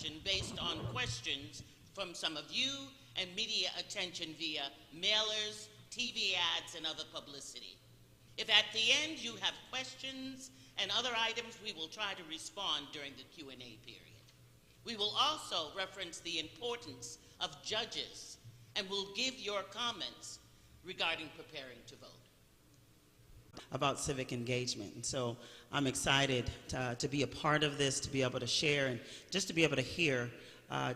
discussion based on questions from some of you and media attention via mailers, TV ads, and other publicity. If at the end you have questions and other items, we will try to respond during the Q&A period. We will also reference the importance of judges and will give your comments regarding preparing to vote. About civic engagement. And so I'm excited to be a part of this, to be able to share, and just to be able to hear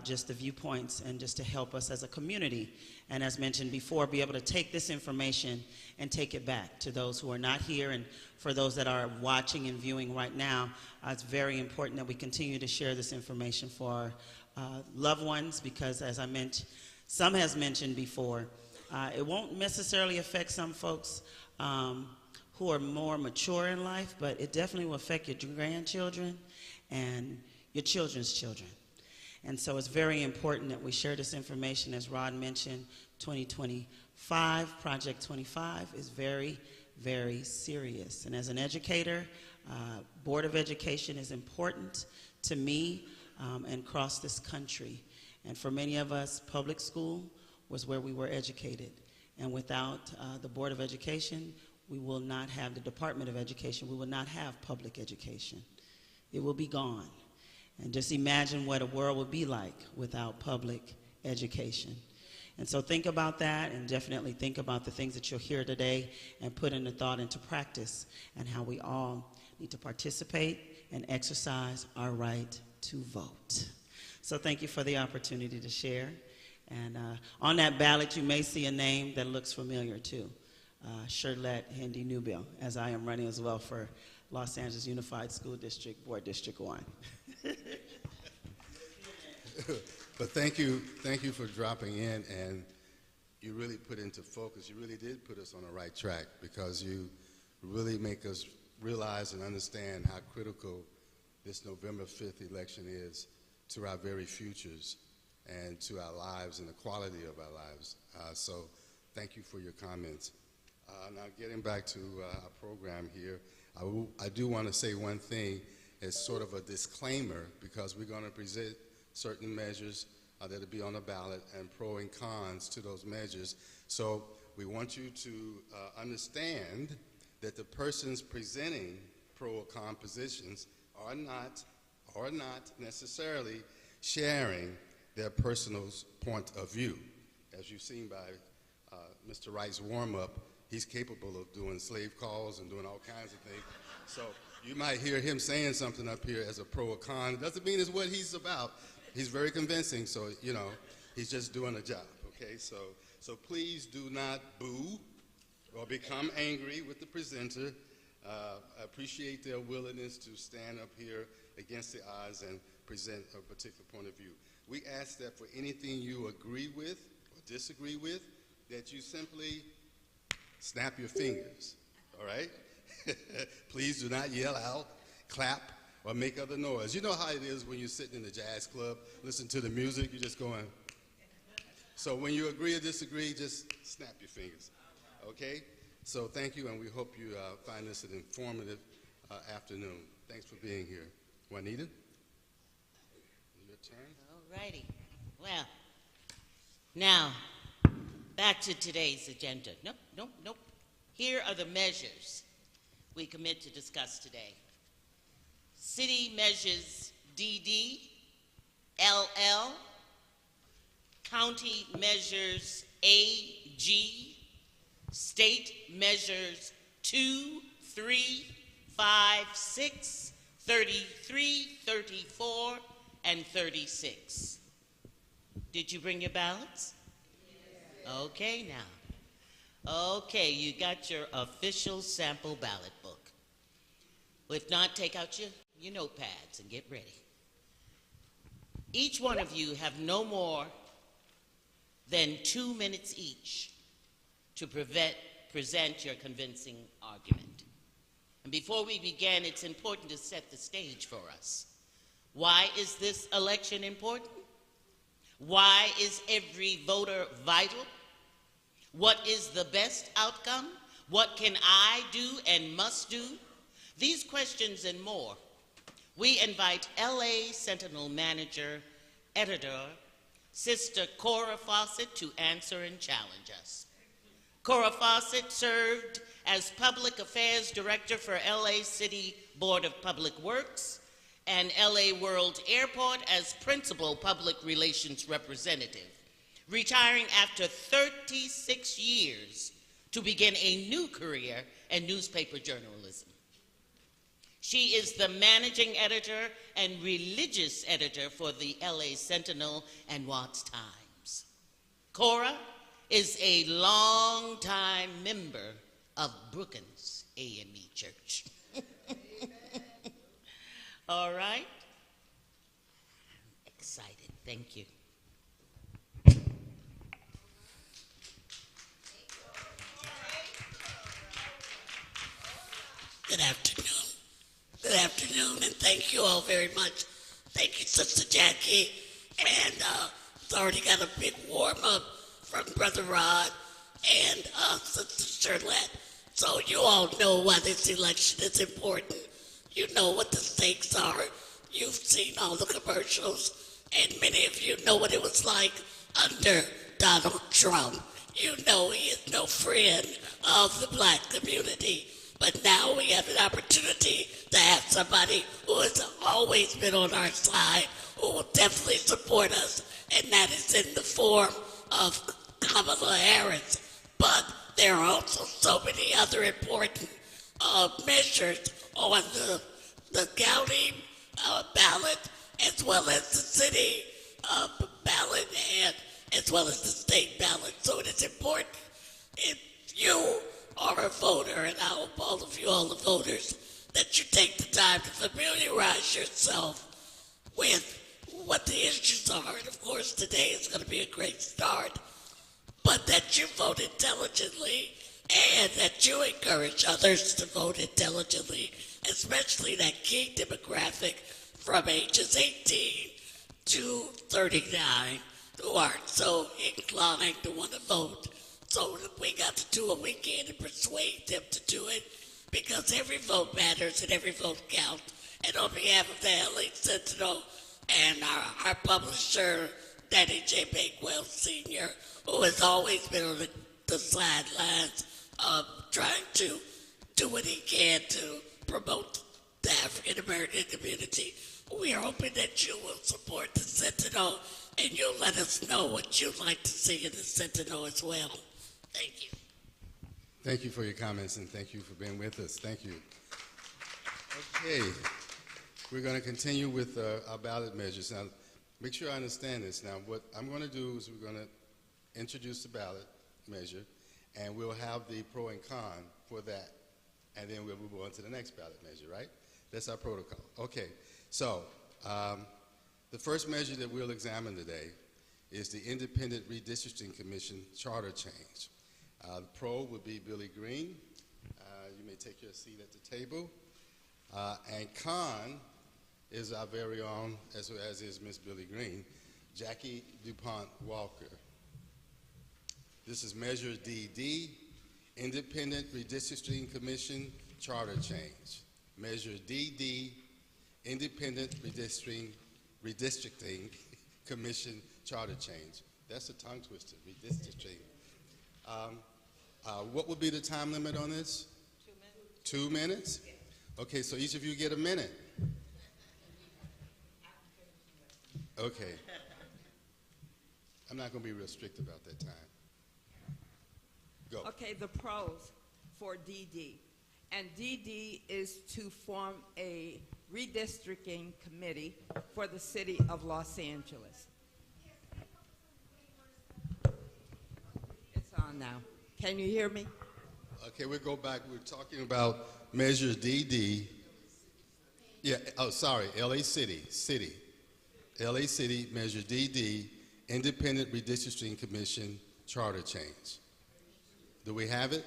just the viewpoints and just to help us as a community. And as mentioned before, be able to take this information and take it back to those who are not here, and for those that are watching and viewing right now. It's very important that we continue to share this information for our loved ones, because as I mentioned, some has mentioned before, it won't necessarily affect some folks who are more mature in life, but it definitely will affect your grandchildren and your children's children. And so it's very important that we share this information. As Rod mentioned, 2025, Project 25 is very, very serious. And as an educator, Board of Education is important to me and across this country. And for many of us, public school was where we were educated. And without the Board of Education, we will not have the Department of Education. We will not have public education. It will be gone. And just imagine what a world would be like without public education. And so think about that, and definitely think about the things that you'll hear today and put into thought into practice, and how we all need to participate and exercise our right to vote. So thank you for the opportunity to share. And on that ballot, you may see a name that looks familiar too. Shirlette Hindi Newbill, as I am running as well for Los Angeles Unified School District, Board District 1. But thank you for dropping in, and you really put into focus, you really did put us on the right track, because you really make us realize and understand how critical this November 5th election is to our very futures and to our lives and the quality of our lives. So thank you for your comments. Now getting back to our program here, I do want to say one thing as sort of a disclaimer, because we're going to present certain measures that will be on the ballot and pro and cons to those measures. So we want you to understand that the persons presenting pro or con positions are not necessarily sharing their personal point of view. As you've seen by Mr. Wright's warm-up, he's capable of doing slave calls and doing all kinds of things. So you might hear him saying something up here as a pro or con. It doesn't mean it's what he's about. He's very convincing, so, you know, he's just doing a job, okay? So please do not boo or become angry with the presenter. I appreciate their willingness to stand up here against the odds and present a particular point of view. We ask that for anything you agree with or disagree with, that you simply snap your fingers, all right? Please do not yell out, clap, or make other noise. You know how it is when you're sitting in the jazz club, listen to the music, you're just going. So when you agree or disagree, just snap your fingers, okay? So thank you, and we hope you find this an informative afternoon. Thanks for being here. Juanita, your turn. All righty. Well, now, back to today's agenda. Nope. Here are the measures we commit to discuss today. City measures DD, LL, county measures AG, state measures 2, 3, 5, 6, 33, 34, and 36. Did you bring your ballots? Yes. Okay, now. Okay, you got your official sample ballot book. If not, take out your notepads and get ready. Each one of you have no more than 2 minutes each to present your convincing argument. And before we begin, it's important to set the stage for us. Why is this election important? Why is every voter vital? What is the best outcome? What can I do and must do? These questions and more, we invite LA Sentinel Manager editor, Sister Cora Fawcett, to answer and challenge us. Cora Fawcett served as Public Affairs Director for LA City Board of Public Works and LA World Airport as Principal Public Relations Representative, retiring after 36 years to begin a new career in newspaper journalism. She is the managing editor and religious editor for the LA Sentinel and Watts Times. Cora is a longtime member of Brookings AME Church. All right? Excited. Thank you. Good afternoon. Good afternoon, and thank you all very much. Thank you, Sister Jackie. And it's already got a big warm-up from Brother Rod and Sister Shirlette. So you all know why this election is important. You know what the stakes are. You've seen all the commercials, and many of you know what it was like under Donald Trump. You know he is no friend of the black community. But now we have an opportunity to have somebody who has always been on our side, who will definitely support us, and that is in the form of Kamala Harris. But there are also so many other important measures on the county ballot, as well as the city ballot, and as well as the state ballot. So it is important, if you are a voter, and I hope all of you, all the voters, that you take the time to familiarize yourself with what the issues are. And of course, today is going to be a great start. But that you vote intelligently, and that you encourage others to vote intelligently, especially that key demographic from ages 18 to 39 who aren't so inclined to want to vote. So we got to do what we can to persuade them to do it, because every vote matters and every vote counts. And on behalf of the LA Sentinel and our publisher, Danny J. Bakewell Sr., who has always been on the sidelines trying to do what he can to promote the African American community, we are hoping that you will support the Sentinel, and you'll let us know what you'd like to see in the Sentinel as well. Thank you. Thank you for your comments, and thank you for being with us. Thank you. Okay, we're going to continue with our ballot measures. Now, make sure I understand this. Now, what I'm going to do is we're going to introduce the ballot measure, and we'll have the pro and con for that, and then we'll move on to the next ballot measure, right? That's our protocol. Okay, so the first measure that we'll examine today is the Independent Redistricting Commission charter change. The pro would be Billy Green. You may take your seat at the table. And con is our very own, as is Miss Billy Green, Jackie DuPont Walker. This is Measure DD, Independent Redistricting Commission charter change. Measure DD, Independent Redistricting Commission charter change. That's a tongue twister, redistricting. What would be the time limit on this? 2 minutes. 2 minutes? Okay, so each of you get a minute. Okay. I'm not going to be real strict about that time. Go. Okay, the pros for DD. And DD is to form a redistricting committee for the city of Los Angeles. It's on now. Can you hear me? Okay, we'll go back. We're talking about Measure DD. Yeah, oh, sorry, LA City. LA City, Measure DD, Independent Redistricting Commission charter change. Do we have it?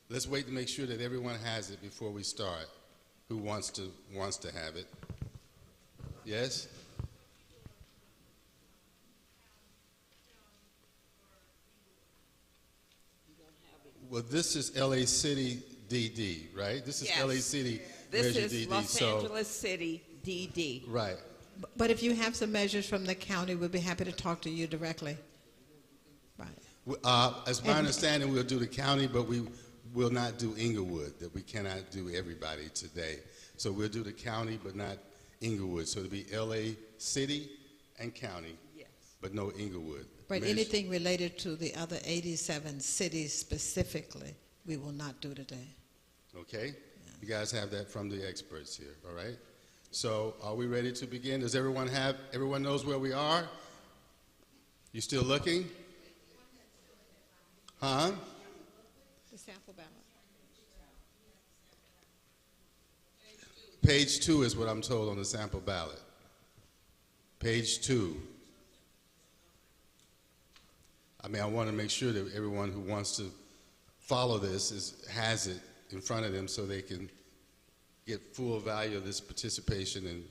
Let's wait to make sure that everyone has it before we start. Who wants to have it? Yes? Well, this is LA City DD, right? This is Yes. LA City This Measure is DD. Los Angeles City DD. Right. But if you have some measures from the county, we'll be happy to talk to you directly. Right. As my understanding, we'll do the county, but we will not do Inglewood, that we cannot do everybody today. So we'll do the county, but not Inglewood. So it'll be LA City and county, Yes. but no Inglewood. But Miss- anything related to the other 87 cities specifically, we will not do today. Okay? You guys have that from the experts here, all right? So are we ready to begin? Does everyone knows where we are? You still looking? Huh? The sample ballot. Page 2 is what I'm told on the sample ballot. Page 2. I mean, I want to make sure that everyone who wants to follow this has it in front of them so they can get full value of this participation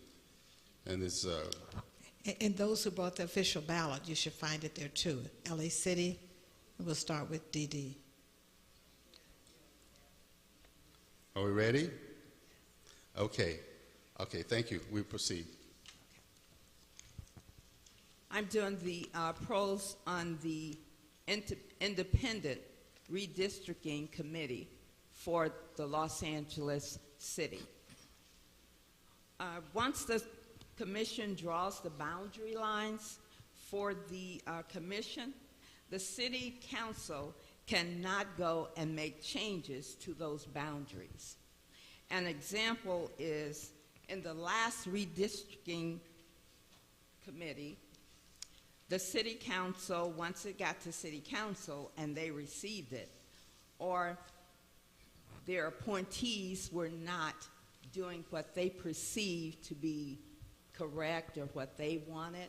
and this. And those who brought the official ballot, you should find it there too. LA City, and we'll start with DD. Are we ready? Okay. Okay, thank you. We proceed. I'm doing the pros on the independent redistricting committee for the Los Angeles City. Once the commission draws the boundary lines for the commission, the city council cannot go and make changes to those boundaries. An example is in the last redistricting committee, the city council, once it got to city council and they received it, or their appointees were not doing what they perceived to be correct or what they wanted,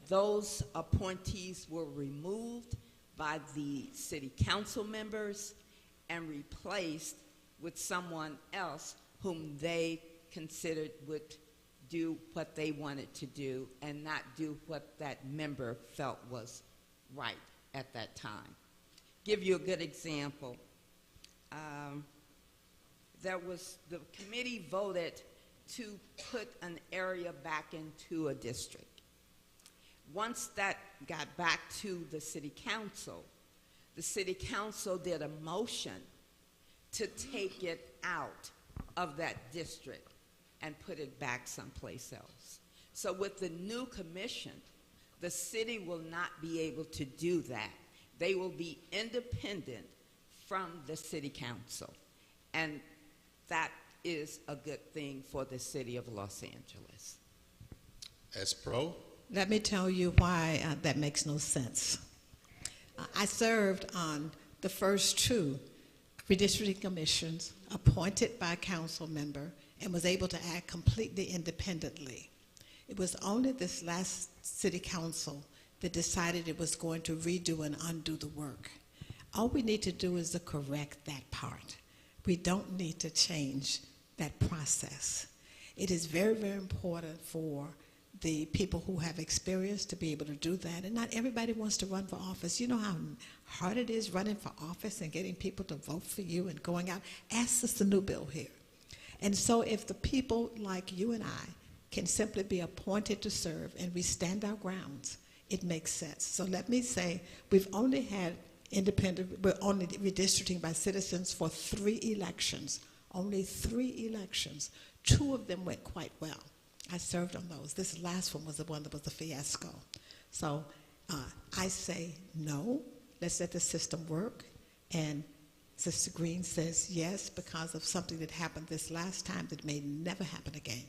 those appointees were removed by the city council members and replaced with someone else whom they considered would do what they wanted to do and not do what that member felt was right at that time. Give you a good example. The committee voted to put an area back into a district. Once that got back to the city council did a motion to take it out of that district and put it back someplace else. So with the new commission, the city will not be able to do that. They will be independent from the city council. And that is a good thing for the city of Los Angeles. As pro? Let me tell you why that makes no sense. I served on the first two redistricting commissions appointed by a council member and was able to act completely independently. It was only this last city council that decided it was going to redo and undo the work. All we need to do is to correct that part. We don't need to change that process. It is very, very important for the people who have experience to be able to do that. And not everybody wants to run for office. You know how hard it is running for office and getting people to vote for you and going out? Ask Sister Newbill here. And so if the people like you and I can simply be appointed to serve and we stand our grounds, it makes sense. So let me say, we've only had we're only redistricting by citizens for 3 elections, only 3 elections. 2 of them went quite well. I served on those. This last one was the one that was a fiasco. So I say no, let's let the system work. And Sister Green says yes because of something that happened this last time that may never happen again.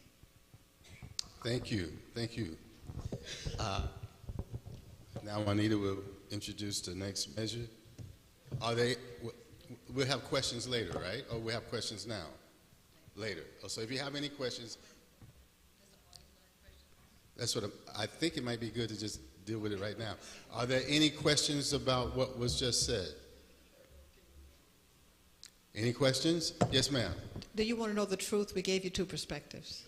Thank you. Thank you. Now Juanita will introduce the next measure. We'll have questions later, right? Or we'll have questions now? Later. So if you have any questions, that's what I think it might be good to just deal with it right now. Are there any questions about what was just said? Any questions? Yes, ma'am. Do you want to know the truth? We gave you 2 perspectives.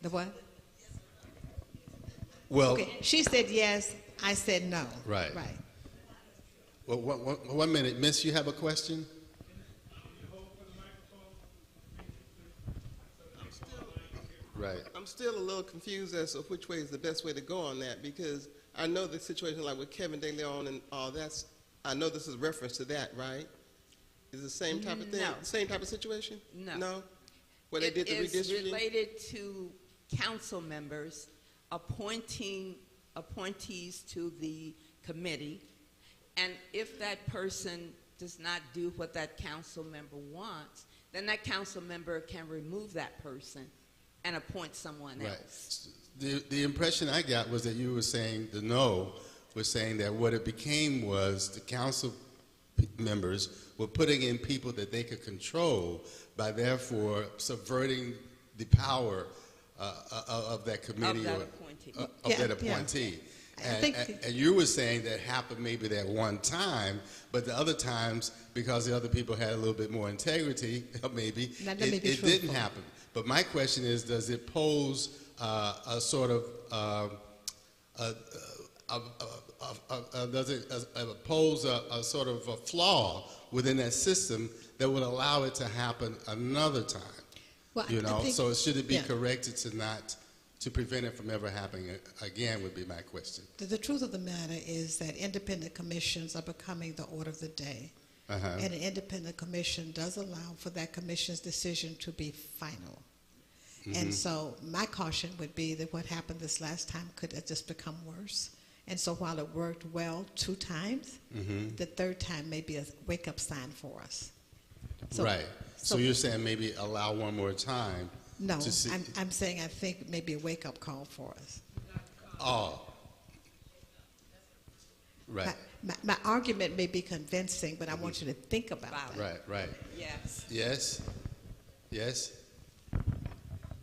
The what? Well, Okay, she said yes, I said no. Right. Right. well, one minute. Miss, you have a question? Right. I'm still a little confused as to which way is the best way to go on that, because I know the situation like with Kevin De Leon and all that's, I know this is reference to that, right? Is it the same type of thing? No. Same type of situation? No. No? Where they did the It is redistricting? related to council members appointing appointees to the committee, and if that person does not do what that council member wants, then that council member can remove that person and appoint someone else. The impression I got was that you were saying, the no was saying that what it became was the council members were putting in people that they could control by therefore subverting the power of that committee Of that or appointee. of Yeah, that yeah. appointee. I And, think- and you were saying that happened maybe that one time, but the other times, because the other people had a little bit more integrity, maybe, Now, let me be it didn't truthful. happen. But my question is, does it pose a sort of does it pose a sort of a flaw within that system that would allow it to happen another time? Well, You I know, think- so should it be yeah. corrected to prevent it from ever happening again? Would be my question. The truth of the matter is that independent commissions are becoming the order of the day. Uh-huh. And an independent commission does allow for that commission's decision to be final. And so my caution would be that what happened this last time could have just become worse. And so while it worked well 2 times, the 3rd time may be a wake-up sign for us. So- Right. So you're saying maybe allow one more time No, to see. I'm saying I think maybe a wake-up call for us. Oh. Right. My argument may be convincing, but I want you to think about that. Right. Yes. Yes. Yes.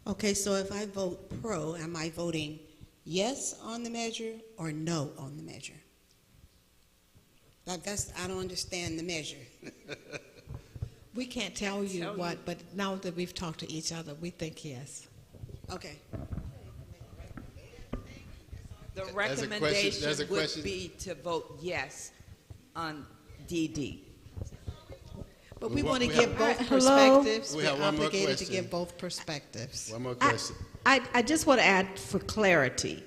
Okay, so if I vote pro, am I voting yes on the measure or no on the measure? Like I don't understand the measure. We can't tell you what, but now that we've talked to each other, we think yes. Okay. The There's a recommendation would question. be to vote yes on DD. But we We want to we give have- both Hello? perspectives. We We're have one more obligated to question. give both perspectives. One more question. I just want to add for clarity.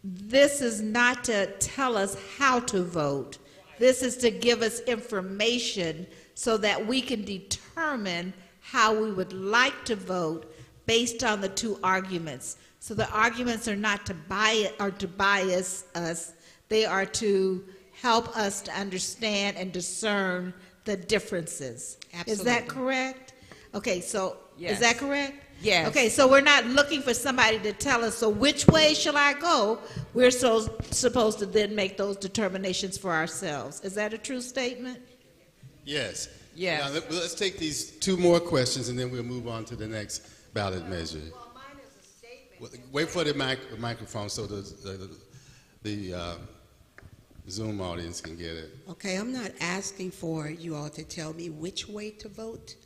This is not to tell us how to vote. This is to give us information so that we can determine how we would like to vote based on the 2 arguments. So the arguments are not to bias us. They are to help us to understand and discern the differences. Is that Absolutely. correct? Okay, so Yes. is that correct? Yes. Okay, so we're not looking for somebody to tell us, so which way shall I go? We're supposed to then make those determinations for ourselves. Is that a true statement? Yes. Yes. Now, let's take these 2 more questions, and then we'll move on to the next ballot measure. Well, mine is a statement. Wait for the microphone so the Zoom audience can get it. Okay, I'm not asking for you all to tell me which way to vote.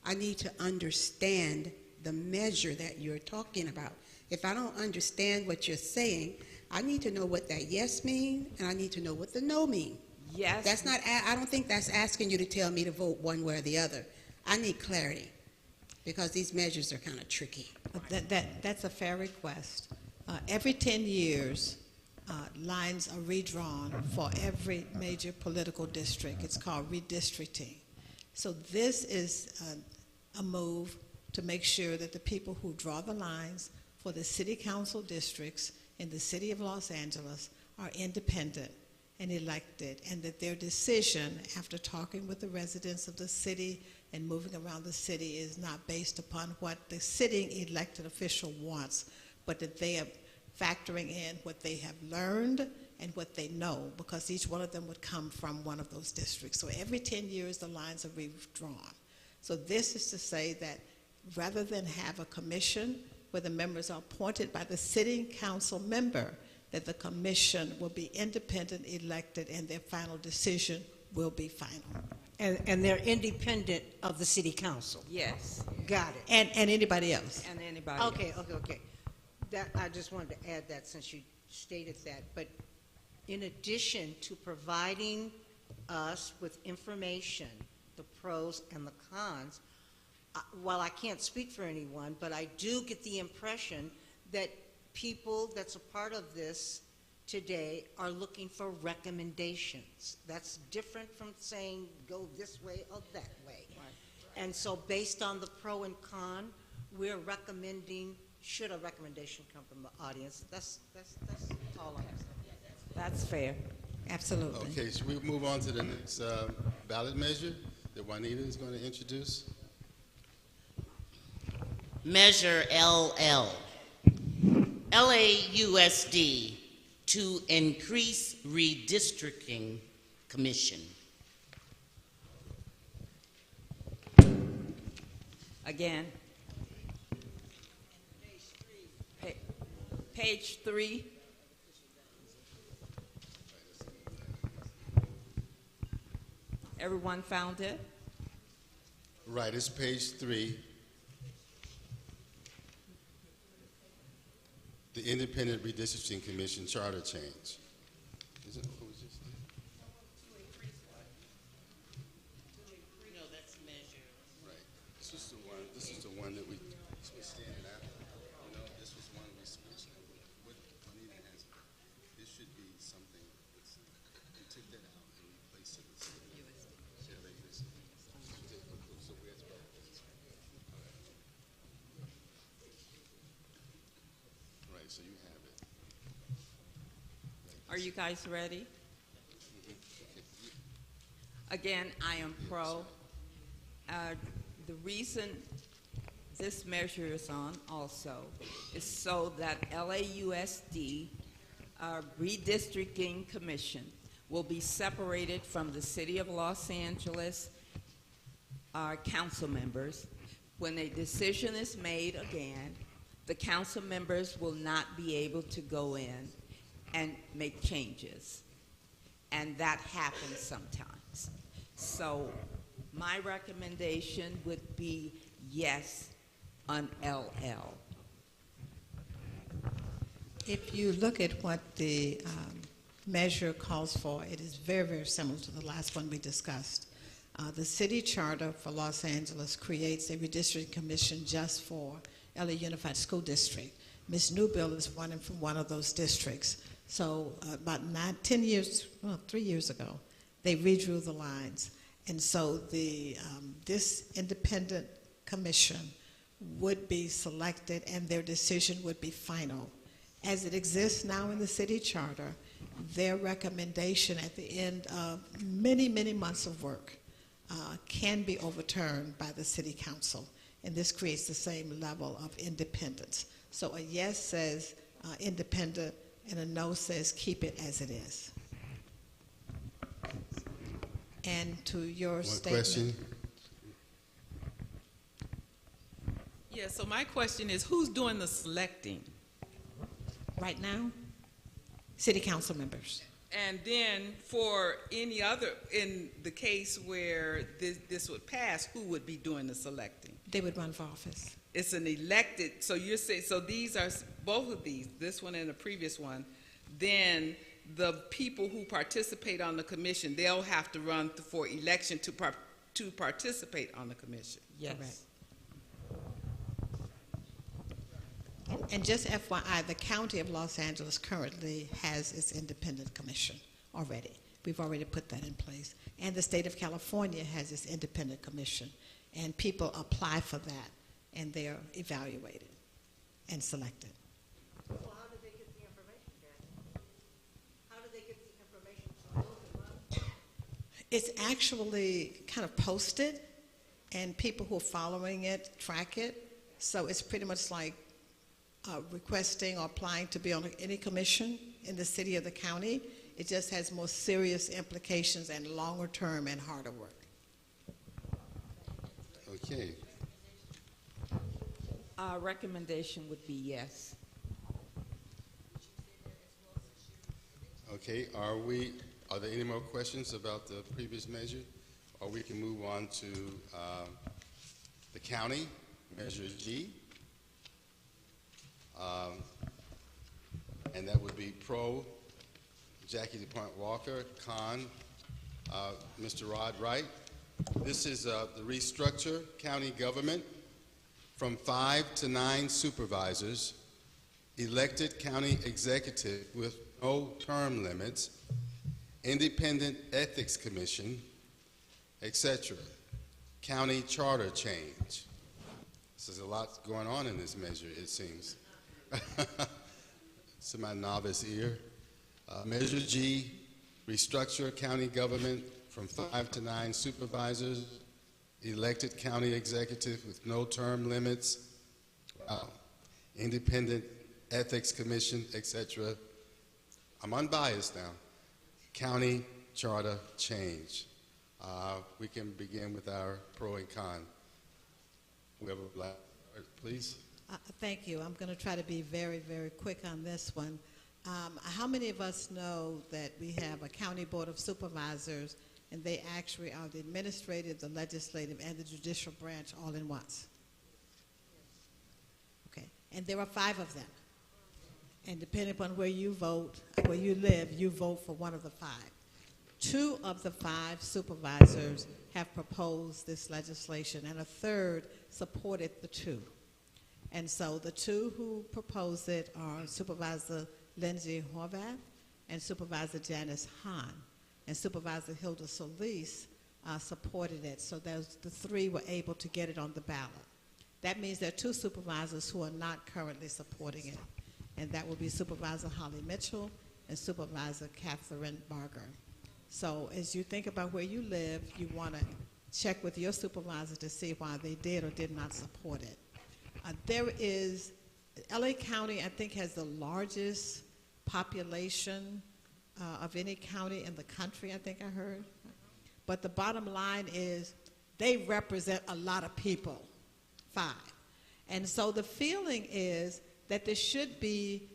I need to understand the measure that you're talking about. If I don't understand what you're saying, I need to know what that yes mean, and I need to know what the no mean. Yes. That's not, I don't think that's asking you to tell me to vote one way or the other. I need clarity, because these measures are kind of tricky. That's a fair request. Every 10 years, lines are redrawn for every major political district. It's called redistricting. So this is a move to make sure that the people who draw the lines for the city council districts in the city of Los Angeles are independent and elected, and that their decision, after talking with the residents of the city and moving around the city, is not based upon what the sitting elected official wants, but that they are factoring in what they have learned and what they know, because each one of them would come from one of those districts. So every 10 years, the lines are redrawn. So this is to say that rather than have a commission where the members are appointed by the sitting council member, that the commission will be independent, elected, and their final decision will be final. And they're independent of the city council. Yes. Got it. And anybody else. And anybody Okay. else. That, I just wanted to add that since you stated that. But in addition to providing us with information, the pros and the cons, while I can't speak for anyone, but I do get the impression that people that's a part of this today are looking for recommendations. That's different from saying go this way or that way. And so based on the pro and con, we're recommending, should a recommendation come from the audience? That's all I'm saying. That's fair. Absolutely. Okay, should we move on to the next ballot measure that Juanita is going to introduce? Measure LL. LAUSD to increase redistricting commission. Again. Page 3. Everyone found it? Right, it's page 3. The Independent Redistricting Commission charter change. Is it, what was this? No, that's measure. Right. This is the one that we standing out. You know, this was one we switched. What Juanita has, this should be something that's, we took that out and replaced it with something. So where's right, so you have it. Are you guys ready? Again, I am pro. The reason this measure is on also is so that LAUSD, our redistricting commission, will be separated from the City of Los Angeles, our council members. When a decision is made again, the council members will not be able to go in and make changes. And that happens sometimes. So my recommendation would be yes on LL. If you look at what the measure calls for, it is very, very similar to the last one we discussed. The city charter for Los Angeles creates a redistricting commission just for LA Unified School District. Ms. Newbill is running from one of those districts. So about 3 years ago, they redrew the lines. And so this independent commission would be selected and their decision would be final. As it exists now in the city charter, their recommendation at the end of many, many months of work can be overturned by the city council. And this creates the same level of independence. So a yes says independent and a no says keep it as it is. And to your One statement. question. Yeah, so my question is, who's doing the selecting? Right now, city council members. And then for any other, in the case where this would pass, who would be doing the selecting? They would run for office. It's an elected, so you're saying, so these are, both of these, this one and the previous one, then the people who participate on the commission, they'll have to run for election to participate on the commission. Yes. Correct. And just FYI, the County of Los Angeles currently has its independent commission already. We've already put that in place. And the state of California has its independent commission. And people apply for that, and they're evaluated and selected. So how do they get the information, Jack? How do they get the information from those that run? It's actually kind of posted, and people who are following it track it. So it's pretty much like requesting or applying to be on any commission in the city or the county. It just has more serious implications and longer term and harder work. Okay. Our recommendation would be yes. Okay, are there any more questions about the previous measure? Or we can move on to the county, Measure G. And that would be pro, Jackie DuPont Walker, con, Mr. Rod Wright. This is the restructure county government from 5 to 9 supervisors, elected county executive with no term limits, independent ethics commission, etc. County charter change. There's a lot going on in this measure, it seems. To my novice ear. Measure G, restructure county government from 5 to 9 supervisors, elected county executive with no term limits, independent ethics commission, etc. I'm unbiased now. County charter change. We can begin with our pro and con. Whoever would like, please. Thank you. I'm going to try to be very, very quick on this one. How many of us know that we have a county board of supervisors and they actually are the administrative, the legislative, and the judicial branch all in once? Okay. And there are 5 of them. And depending upon where you vote, where you live, you vote for one of the 5. 2 of the 5 supervisors have proposed this legislation, and a third supported the 2. And so the 2 who proposed it are Supervisor Lindsay Horvath and Supervisor Janice Hahn. And Supervisor Hilda Solis supported it. So those, the 3 were able to get it on the ballot. That means there are 2 supervisors who are not currently supporting it. And that will be Supervisor Holly Mitchell and Supervisor Catherine Barger. So as you think about where you live, you want to check with your supervisor to see why they did or did not support it. There is, LA County, I think, has the largest population of any county in the country, I think I heard. But the bottom line is they represent a lot of people, 5. And so the feeling is that there should be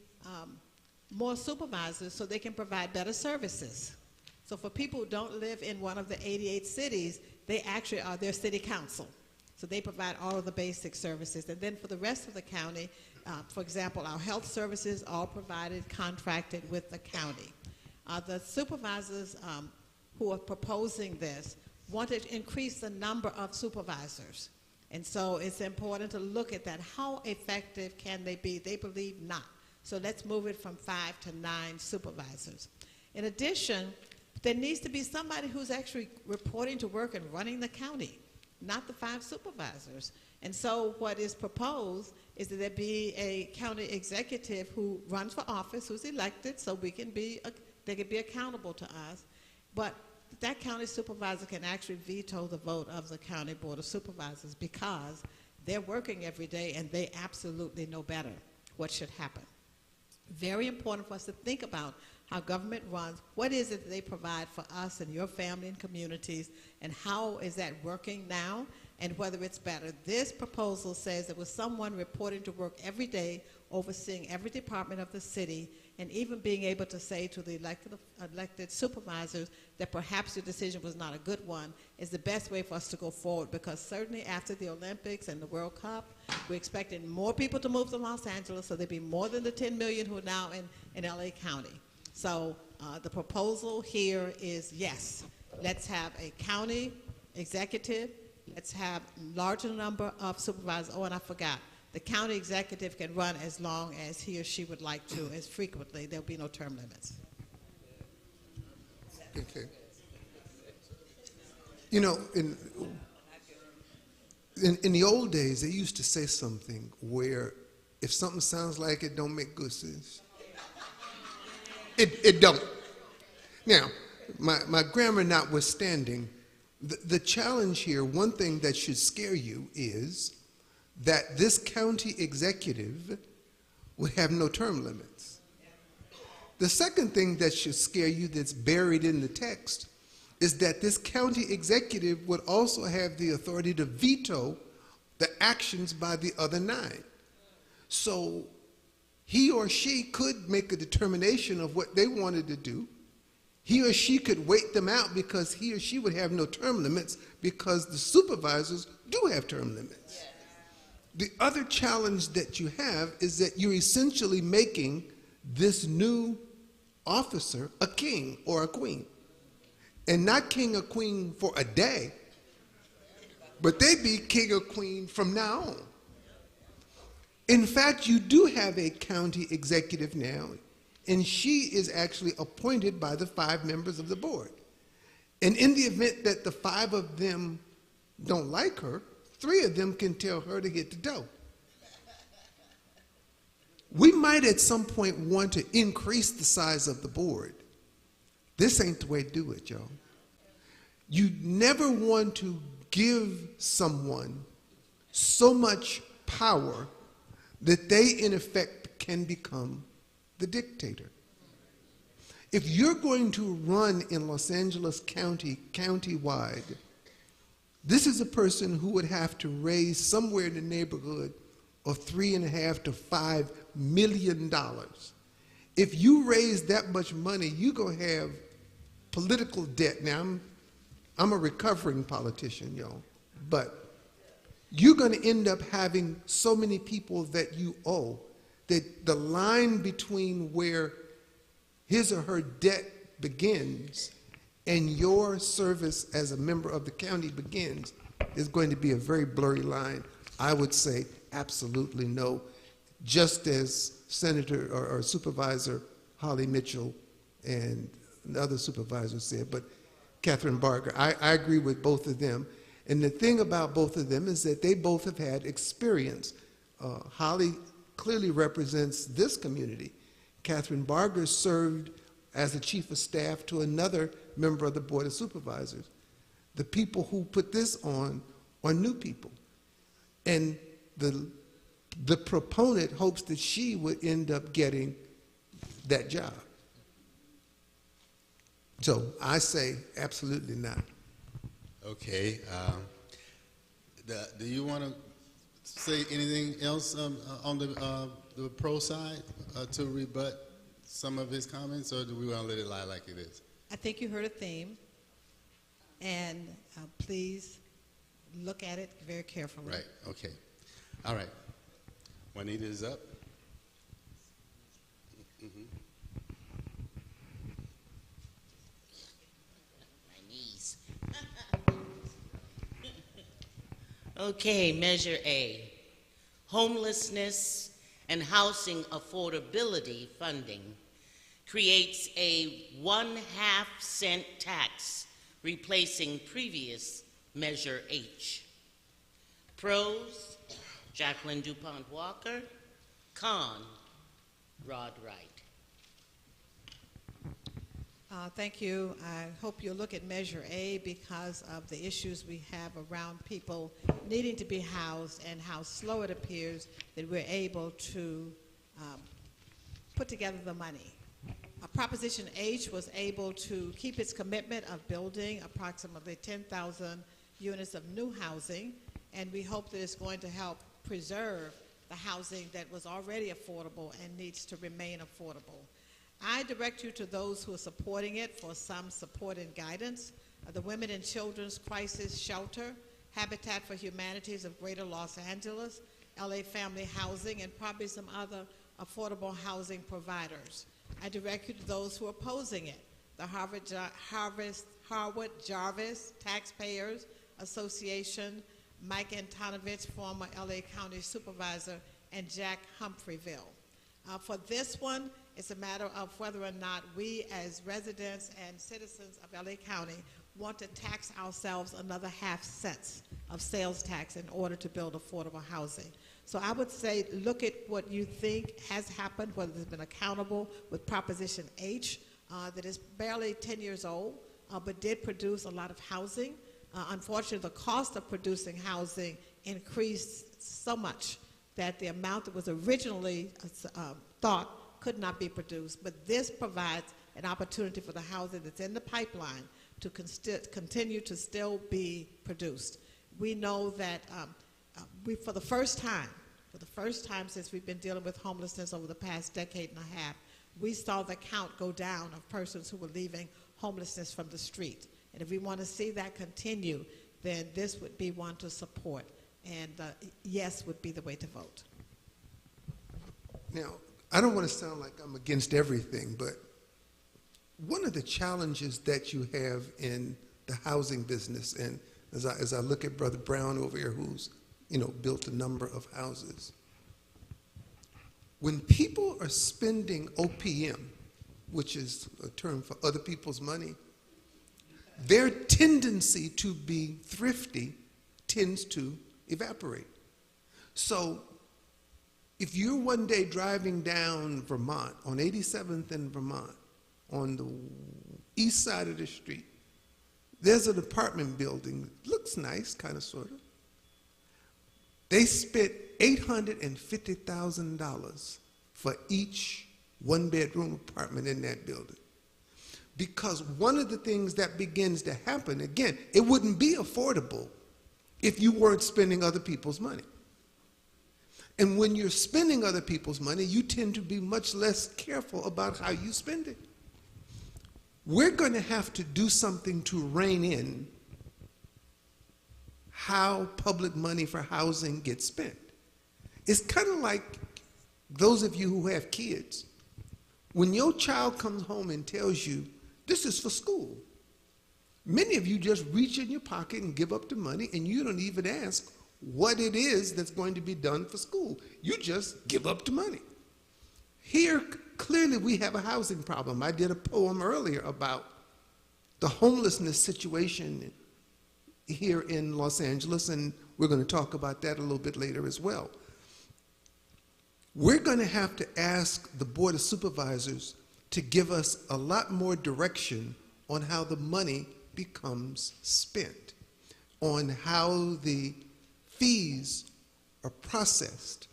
more supervisors so they can provide better services. So for people who don't live in one of the 88 cities, they actually are their city council. So they provide all of the basic services. And then for the rest of the county, for example, our health services all provided, contracted with the county. The supervisors who are proposing this wanted to increase the number of supervisors. And so it's important to look at that. How effective can they be? They believe not. So let's move it from 5 to 9 supervisors. In addition, there needs to be somebody who's actually reporting to work and running the county, not the 5 supervisors. And so what is proposed is that there be a county executive who runs for office, who's elected, so they can be accountable to us. But that county supervisor can actually veto the vote of the county board of supervisors because they're working every day and they absolutely know better what should happen. Very important for us to think about how government runs, what is it that they provide for us and your family and communities, and how is that working now, and whether it's better. This proposal says that with someone reporting to work every day, overseeing every department of the city, and even being able to say to the elected supervisors that perhaps your decision was not a good one is the best way for us to go forward, because certainly after the Olympics and the World Cup, we're expecting more people to move to Los Angeles, so there'll be more than the 10 million who are now in LA County. So the proposal here is, yes, let's have a county executive, let's have a larger number of supervisors. Oh, and I forgot, the county executive can run as long as he or she would like to, as frequently. There'll be no term limits. Okay. You know, in the old days, they used to say something where if something sounds like it don't make good sense. It don't. Now, my grammar notwithstanding, the challenge here, one thing that should scare you is that this county executive would have no term limits. The second thing that should scare you that's buried in the text is that this county executive would also have the authority to veto the actions by the other 9. So he or she could make a determination of what they wanted to do. He or she could wait them out because he or she would have no term limits because the supervisors do have term limits. The other challenge that you have is that you're essentially making this new officer a king or a queen. And not king or queen for a day, but they be king or queen from now on. In fact, you do have a county executive now, and she is actually appointed by the 5 members of the board. And in the event that the 5 of them don't like her, 3 of them can tell her to hit the dough. We might at some point want to increase the size of the board. This ain't the way to do it, y'all. You never want to give someone so much power that they, in effect, can become the dictator. If you're going to run in Los Angeles County, countywide, this is a person who would have to raise somewhere in the neighborhood of $3.5 to $5 million. If you raise that much money, you're going to have political debt. Now, I'm a recovering politician, y'all, but you're going to end up having so many people that you owe that the line between where his or her debt begins and your service as a member of the county begins is going to be a very blurry line. I would say absolutely no, just as Senator or Supervisor Holly Mitchell and the other supervisors said, but Catherine Barker, I agree with both of them. And the thing about both of them is that they both have had experience. Holly clearly represents this community. Catherine Barker served as the chief of staff to another member of the Board of Supervisors. The people who put this on are new people. And the proponent hopes that she would end up getting that job. So I say absolutely not. Okay. Do you want to say anything else on the pro side to rebut some of his comments, or do we want to let it lie like it is? I think you heard a theme, and please look at it very carefully. Right, okay. All right. Juanita is up. Mm-hmm. My knees. Okay, Measure A. Homelessness and housing affordability funding creates a 1/2 cent tax replacing previous Measure H. Pros, Jacqueline DuPont Walker. Con, Rod Wright. Thank you. I hope you'll look at Measure A because of the issues we have around people needing to be housed and how slow it appears that we're able to put together the money. Proposition H was able to keep its commitment of building approximately 10,000 units of new housing, and we hope that it's going to help preserve the housing that was already affordable and needs to remain affordable. I direct you to those who are supporting it for some support and guidance. The Women and Children's Crisis Shelter, Habitat for Humanities of Greater Los Angeles, LA Family Housing, and probably some other affordable housing providers. I direct you to those who are opposing it, the Harvard Jarvis Taxpayers Association, Mike Antonovich, former LA County Supervisor, and Jack Humphreyville. For this one, it's a matter of whether or not we as residents and citizens of LA County want to tax ourselves another 1/2 cents of sales tax in order to build affordable housing. So I would say look at what you think has happened, whether it's been accountable with Proposition H, that is barely 10 years old, but did produce a lot of housing. Unfortunately, the cost of producing housing increased so much that the amount that was originally thought could not be produced. But this provides an opportunity for the housing that's in the pipeline to continue to still be produced. We know that for the first time since we've been dealing with homelessness over the past decade and a half, we saw the count go down of persons who were leaving homelessness from the street. And if we want to see that continue, then this would be one to support. And yes would be the way to vote. Now, I don't want to sound like I'm against everything, but one of the challenges that you have in the housing business, and as I look at Brother Brown over here, who's, built a number of houses. When people are spending OPM, which is a term for other people's money, their tendency to be thrifty tends to evaporate. So if you're one day driving down Vermont, on 87th and Vermont, on the east side of the street, there's an apartment building, looks nice, kind of, sort of. They spent $850,000 for each one-bedroom apartment in that building. Because one of the things that begins to happen, again, it wouldn't be affordable if you weren't spending other people's money. And when you're spending other people's money, you tend to be much less careful about how you spend it. We're going to have to do something to rein in how public money for housing gets spent. It's kind of like those of you who have kids. When your child comes home and tells you, this is for school, many of you just reach in your pocket and give up the money, and you don't even ask what it is that's going to be done for school. You just give up the money. Here, clearly, we have a housing problem. I did a poem earlier about the homelessness situation here in Los Angeles, and we're going to talk about that a little bit later as well. We're going to have to ask the Board of Supervisors to give us a lot more direction on how the money becomes spent, on how the fees are processed.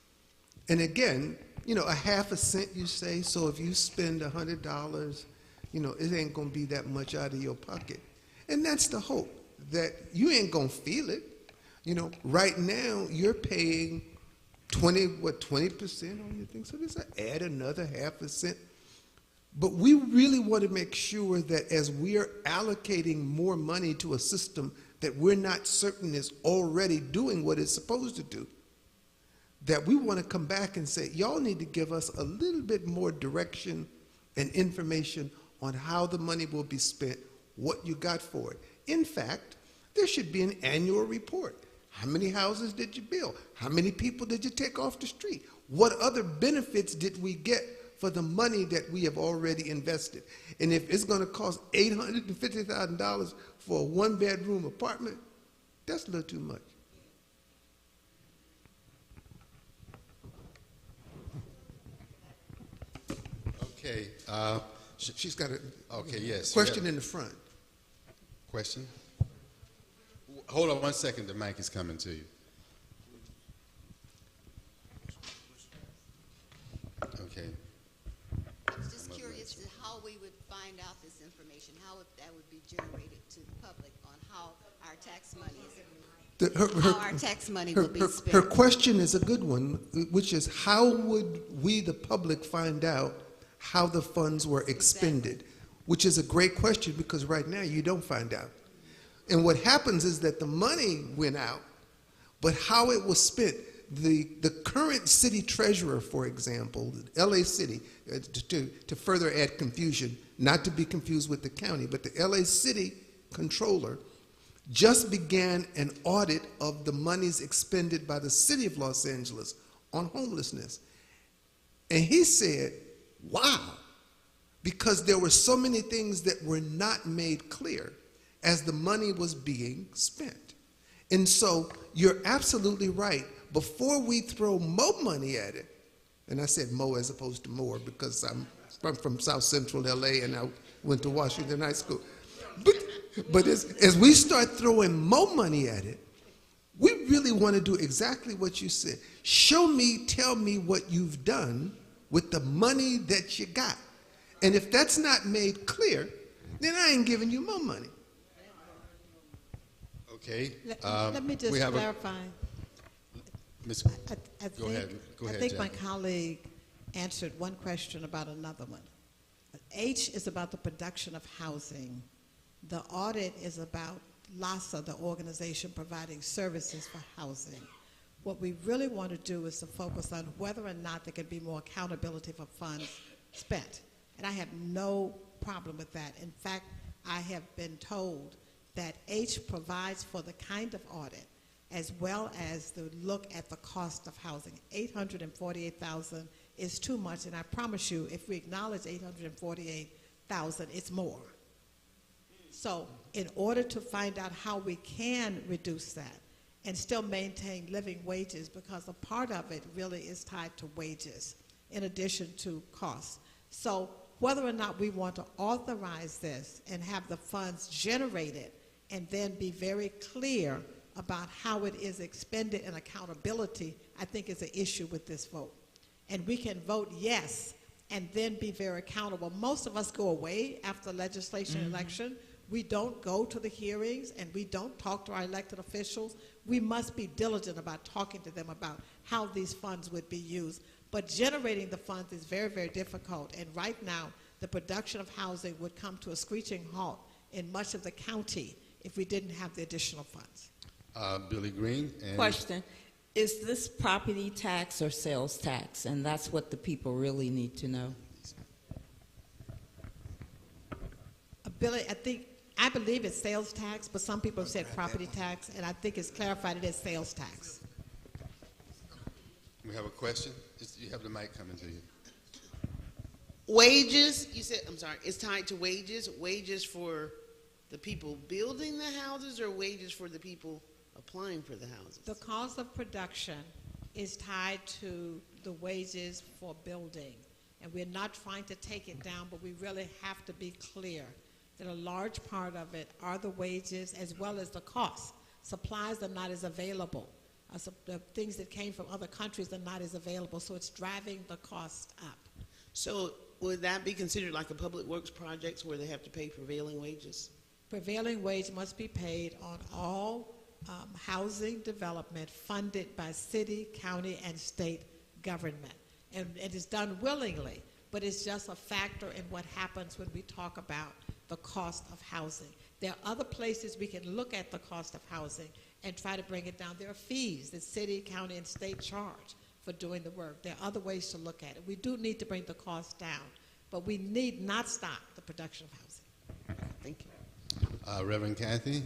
And again, a half a cent, you say, so if you spend $100, it ain't going to be that much out of your pocket. And that's the hope, that you ain't going to feel it. Right now, you're paying 20% on your thing, so just add another half a cent. But we really want to make sure that as we are allocating more money to a system that we're not certain is already doing what it's supposed to do, that we want to come back and say, y'all need to give us a little bit more direction and information on how the money will be spent, what you got for it. In fact, there should be an annual report. How many houses did you build? How many people did you take off the street? What other benefits did we get for the money that we have already invested? And if it's going to cost $850,000 for a one-bedroom apartment, that's a little too much. Okay, she's got a, okay, yes. Question in the front. Question? Hold on 1 second, the mic is coming to you. Okay. I was just curious as to how we would find out this information, how that would be generated to the public on how our tax money will be spent. Her question is a good one, which is how would we, the public, find out how the funds were expended? Exactly. Which is a great question, because right now you don't find out. And what happens is that the money went out, but how it was spent, the current city treasurer, for example, LA City, to further add confusion, not to be confused with the county, but the LA City controller just began an audit of the monies expended by the city of Los Angeles on homelessness. And he said, wow, because there were so many things that were not made clear as the money was being spent. And so you're absolutely right. Before we throw more money at it, and I said more as opposed to more because I'm from South Central LA and I went to Washington High School. But as we start throwing more money at it, we really want to do exactly what you said. Show me, tell me what you've done with the money that you got. And if that's not made clear, then I ain't giving you more money. Okay. Let me just clarify. Go ahead, I think my Jackie. colleague answered one question about another one. H is about the production of housing. The audit is about LASA, the organization providing services for housing. What we really want to do is to focus on whether or not there can be more accountability for funds spent. And I have no problem with that. In fact, I have been told that H provides for the kind of audit as well as the look at the cost of housing. 848,000 is too much, and I promise you, if we acknowledge 848,000, it's more. So in order to find out how we can reduce that and still maintain living wages, because a part of it really is tied to wages in addition to costs. So whether or not we want to authorize this and have the funds generated and then be very clear about how it is expended and accountability, I think is an issue with this vote. And we can vote yes and then be very accountable. Most of us go away after legislation election. We don't go to the hearings and we don't talk to our elected officials. We must be diligent about talking to them about how these funds would be used. But generating the funds is very, very difficult. And right now, the production of housing would come to a screeching halt in much of the county if we didn't have the additional funds. Billy Green. And Question, is this property tax or sales tax? And that's what the people really need to know. Billy, I believe it's sales tax, but some people have said property tax, and I think it's clarified it is sales tax. We have a question. You have the mic coming to you. Wages, you said, I'm sorry, it's tied to wages? Wages for the people building the houses or wages for the people applying for the houses? The cost of production is tied to the wages for building. And we're not trying to take it down, but we really have to be clear that a large part of it are the wages as well as the costs. Supplies are not as available. The things that came from other countries are not as available, so it's driving the cost up. So would that be considered like a public works project where they have to pay prevailing wages? Prevailing wage must be paid on all housing development funded by city, county, and state government. And it is done willingly, but it's just a factor in what happens when we talk about the cost of housing. There are other places we can look at the cost of housing and try to bring it down. There are fees that city, county, and state charge for doing the work. There are other ways to look at it. We do need to bring the cost down, but we need not stop the production of housing. Thank you. Reverend Kathy.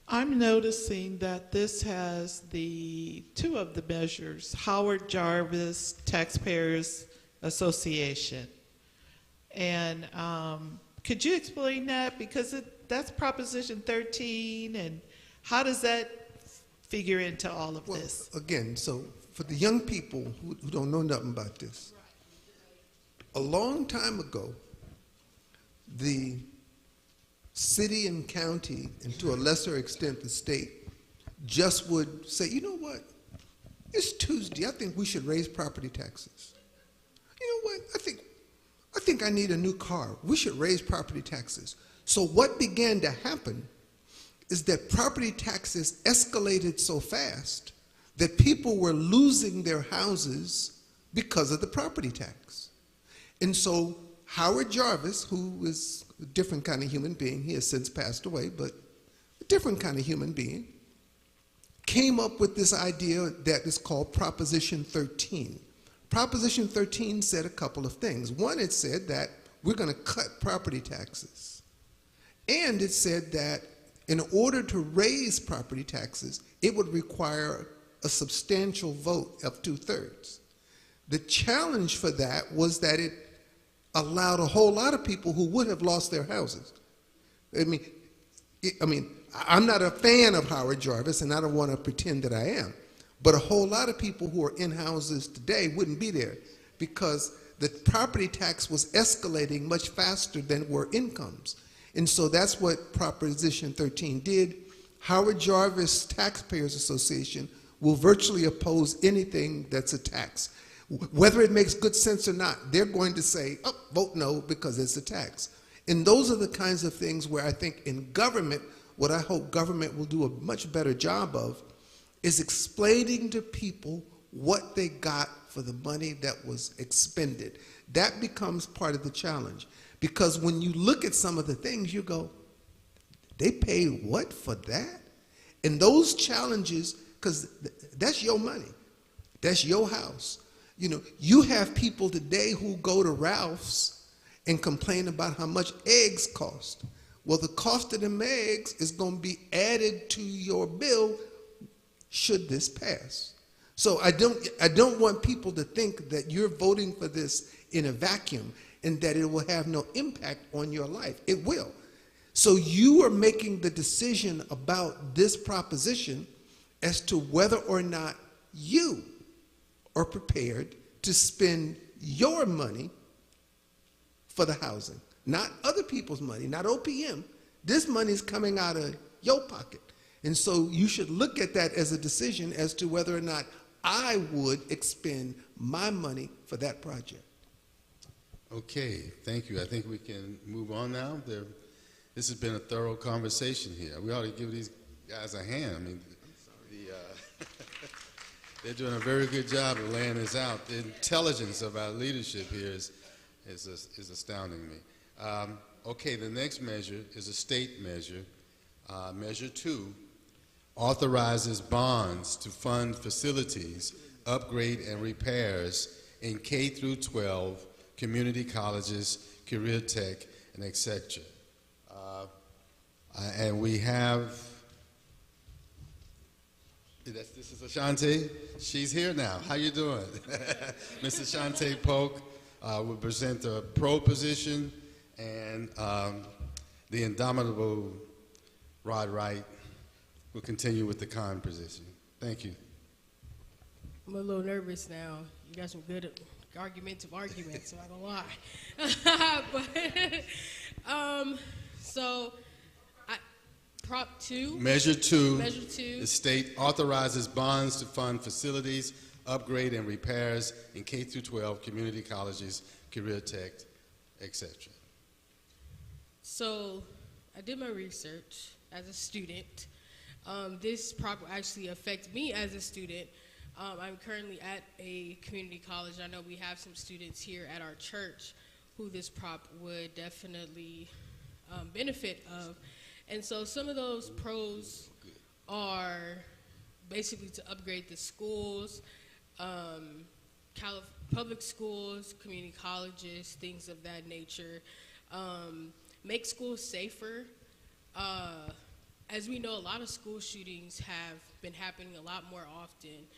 I'm noticing that this has two of the measures, Howard Jarvis Taxpayers Association. And could you explain that? Because that's Proposition 13, and how does that figure into all of this? Again, so for the young people who don't know nothing about this, a long time ago, the city and county, and to a lesser extent the state, just would say, you know what, it's Tuesday, I think we should raise property taxes. You know what, I think I need a new car. We should raise property taxes. So what began to happen is that property taxes escalated so fast that people were losing their houses because of the property tax. And so Howard Jarvis, who is a different kind of human being, he has since passed away, but a different kind of human being, came up with this idea that is called Proposition 13. Proposition 13 said a couple of things. One, it said that we're going to cut property taxes. And it said that in order to raise property taxes, it would require a substantial vote of 2/3. The challenge for that was that it allowed a whole lot of people who would have lost their houses. I mean, I'm not a fan of Howard Jarvis, and I don't want to pretend that I am. But a whole lot of people who are in houses today wouldn't be there because the property tax was escalating much faster than were incomes. And so that's what Proposition 13 did. Howard Jarvis Taxpayers Association will virtually oppose anything that's a tax. Whether it makes good sense or not, they're going to say, oh, vote no because it's a tax. And those are the kinds of things where I think in government, what I hope government will do a much better job of is explaining to people what they got for the money that was expended. That becomes part of the challenge. Because when you look at some of the things, you go, they paid what for that? And those challenges, because that's your money. That's your house. You know, you have people today who go to Ralph's and complain about how much eggs cost. Well, the cost of them eggs is going to be added to your bill should this pass. So I don't want people to think that you're voting for this in a vacuum and that it will have no impact on your life. It will. So you are making the decision about this proposition as to whether or not you are prepared to spend your money for the housing, not other people's money, not OPM. This money is coming out of your pocket. And so you should look at that as a decision as to whether or not I would expend my money for that project. Okay, thank you. I think we can move on now. This has been a thorough conversation here. We ought to give these guys a hand. I mean, they're doing a very good job of laying this out. The intelligence of our leadership here is astounding me. Okay, the next measure is a state measure. Measure 2 authorizes bonds to fund facilities, upgrade and repairs in K through 12, community colleges, career tech, and etc. And we have, this is Ashante. She's here now. How you doing? Mrs. Ashante Polk will present the pro position, and the indomitable Rod Wright will continue with the con position. Thank you. I'm a little nervous now. You got some good arguments, so I don't lie. So, Prop 2. Measure 2. Measure 2. The state authorizes bonds to fund facilities, upgrade and repairs in K through 12 community colleges, career tech, etc. So, I did my research as a student. This prop will actually affect me as a student. I'm currently at a community college. I know we have some students here at our church who this prop would definitely benefit of. And so some of those pros are basically to upgrade the schools, public schools, community colleges, things of that nature, make schools safer. As we know, a lot of school shootings have been happening a lot more often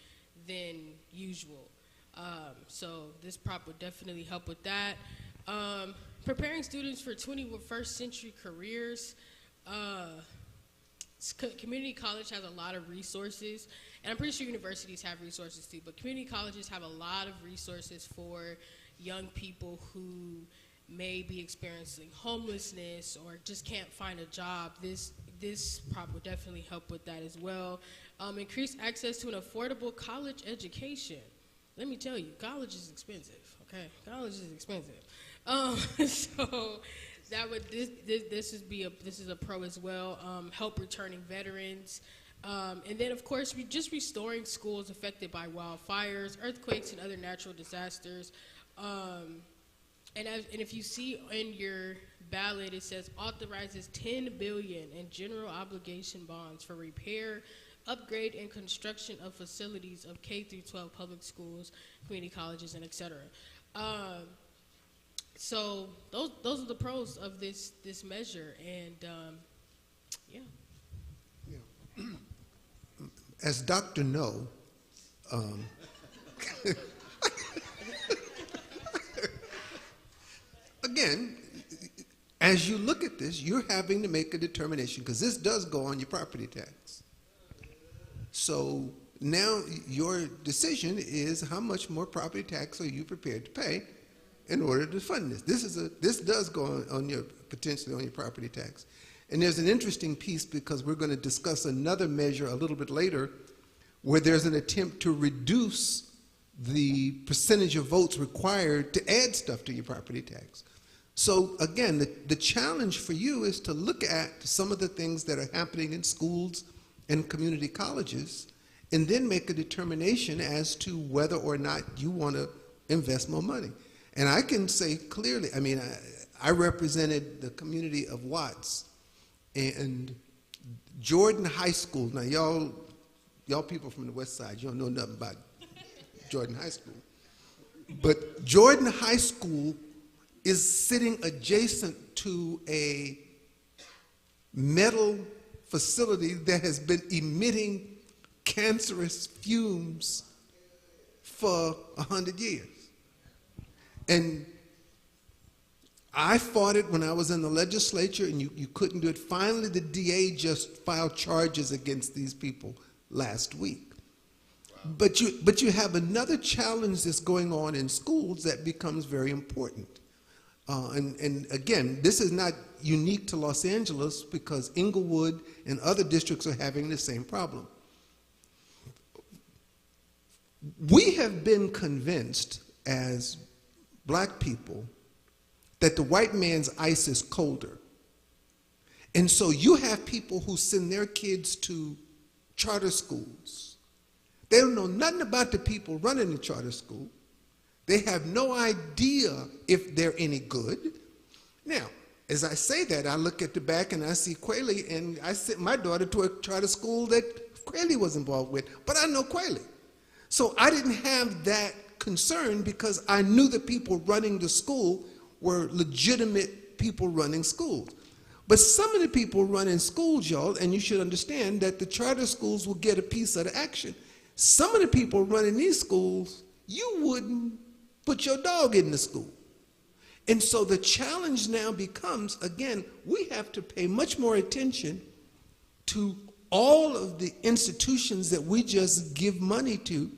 than usual. So this prop would definitely help with that. Preparing students for 21st century careers. Community college has a lot of resources, and I'm pretty sure universities have resources too, but community colleges have a lot of resources for young people who may be experiencing homelessness or just can't find a job. This prop would definitely help with that as well. Increase access to an affordable college education. Let me tell you, college is expensive, okay? College is expensive. So that would this is a pro as well. Help returning veterans, and then of course just restoring schools affected by wildfires, earthquakes, and other natural disasters. And if you see in your ballot, it says authorizes $10 billion in general obligation bonds for repair, upgrade, and construction of facilities of K through 12 public schools, community colleges, and etc. So those are the pros of this measure, and yeah. As Dr. No, again, as you look at this, you're having to make a determination because this does go on your property tax. So now your decision is how much more property tax are you prepared to pay in order to fund this. This does go on your potentially on your property tax. And there's an interesting piece because we're going to discuss another measure a little bit later where there's an attempt to reduce the percentage of votes required to add stuff to your property tax. So again, the challenge for you is to look at some of the things that are happening in schools and community colleges and then make a determination as to whether or not you want to invest more money. And I can say clearly, I mean, I represented the community of Watts and Jordan High School. Now, y'all people from the West Side, you don't know nothing about Jordan High School. But Jordan High School is sitting adjacent to a metal facility that has been emitting cancerous fumes for 100 years. And I fought it when I was in the legislature, and you couldn't do it. Finally, the DA just filed charges against these people last week. Wow. But you have another challenge that's going on in schools that becomes very important. And again, this is not unique to Los Angeles, because Inglewood and other districts are having the same problem. We have been convinced as black people that the white man's ice is colder. And so you have people who send their kids to charter schools. They don't know nothing about the people running the charter school. They have no idea if they're any good. Now, as I say that, I look at the back and I see Quayle, and I sent my daughter to a charter school that Quayle was involved with, but I know Quayle. So I didn't have that concern because I knew the people running the school were legitimate people running schools. But some of the people running schools, y'all, and you should understand that the charter schools will get a piece of the action. Some of the people running these schools, you wouldn't put your dog in the school. And so the challenge now becomes, again, we have to pay much more attention to all of the institutions that we just give money to.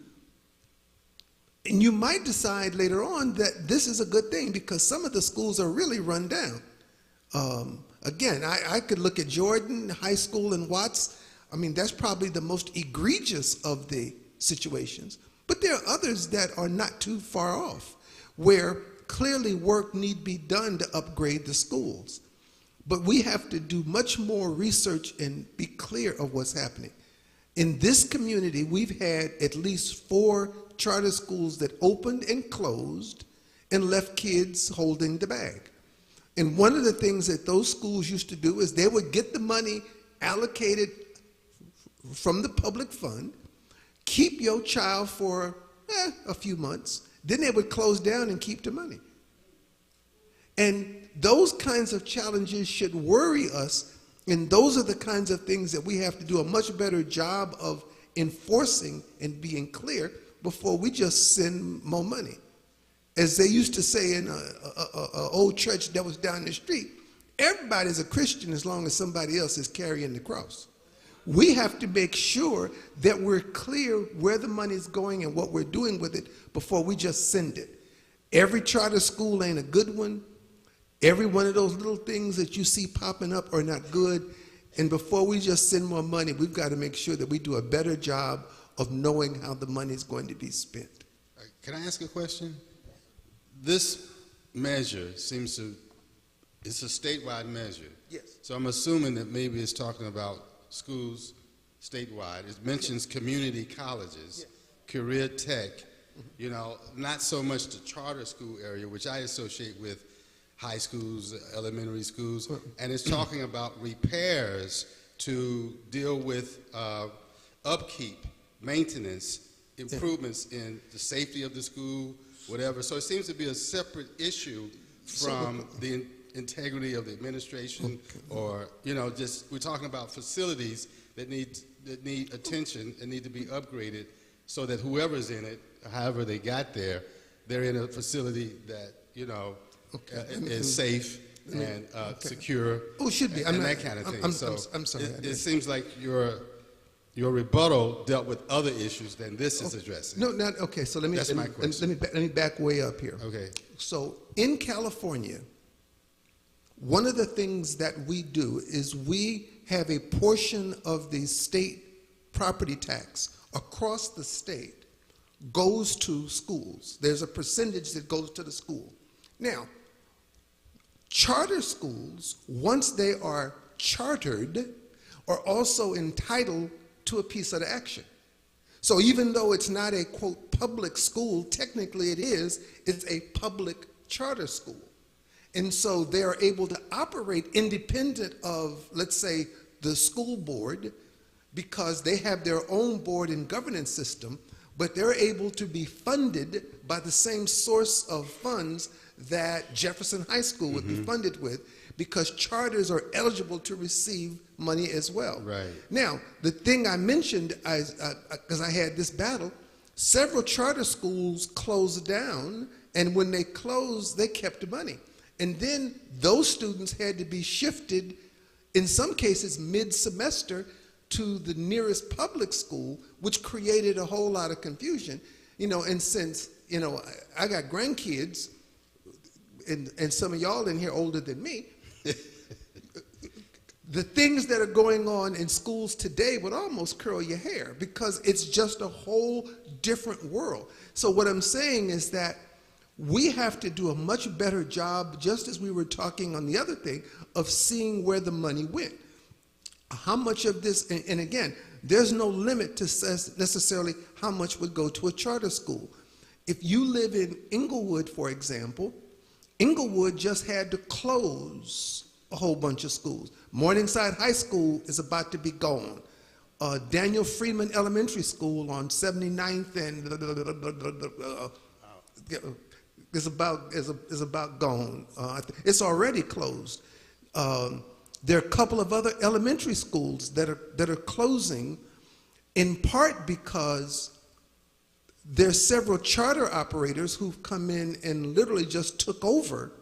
And you might decide later on that this is a good thing because some of the schools are really run down. Again, I could look at Jordan High School in Watts. I mean, that's probably the most egregious of the situations. But there are others that are not too far off, where clearly work need be done to upgrade the schools. But we have to do much more research and be clear of what's happening. In this community, we've had at least 4 charter schools that opened and closed and left kids holding the bag. And one of the things that those schools used to do is they would get the money allocated from the public fund, keep your child for a few months, then they would close down and keep the money. And those kinds of challenges should worry us, and those are the kinds of things that we have to do a much better job of enforcing and being clear before we just send more money. As they used to say in an old church that was down the street, everybody's a Christian as long as somebody else is carrying the cross. We have to make sure that we're clear where the money is going and what we're doing with it before we just send it. Every charter school ain't a good one. Every one of those little things that you see popping up are not good. And before we just send more money, we've got to make sure that we do a better job of knowing how the money is going to be spent. Can I ask a question? This measure seems to, it's a statewide measure. Yes. So I'm assuming that maybe it's talking about schools statewide. It mentions community colleges, yes, career tech, you know, not so much the charter school area, which I associate with high schools, elementary schools, and it's talking about repairs to deal with upkeep, maintenance, improvements in the safety of the school, whatever. So it seems to be a separate issue from the integrity of the administration, or, you know, just we're talking about facilities that need attention and need to be upgraded so that whoever's in it, however they got there, they're in a facility that, you know, is safe and secure. Oh, should be. And that kind of thing. I'm sorry. It seems like your rebuttal dealt with other issues than this is addressing. No, not okay. So let me back way up here. Okay. So in California, one of the things that we do is we have a portion of the state property tax across the state goes to schools. There's a percentage that goes to the school. Now, charter schools, once they are chartered, are also entitled to a piece of the action. So even though it's not a, quote, public school, technically it is, it's a public charter school. And so they are able to operate independent of, let's say, the school board, because they have their own board and governance system, but they're able to be funded by the same source of funds that Jefferson High School would be funded with, because charters are eligible to receive money as well. Right. Now, the thing I mentioned, because I had this battle, several charter schools closed down, and when they closed, they kept the money. And then those students had to be shifted, in some cases mid-semester, to the nearest public school, which created a whole lot of confusion. And since, I got grandkids, and some of y'all in here older than me, the things that are going on in schools today would almost curl your hair, because it's just a whole different world. So what I'm saying is that we have to do a much better job, just as we were talking on the other thing, of seeing where the money went. How much of this, and again, there's no limit to necessarily how much would go to a charter school. If you live in Inglewood, for example, Inglewood just had to close a whole bunch of schools. Morningside High School is about to be gone. Daniel Freeman Elementary School on 79th and is about gone. It's already closed. There are a couple of other elementary schools that are closing, in part because there's several charter operators who've come in and literally just took over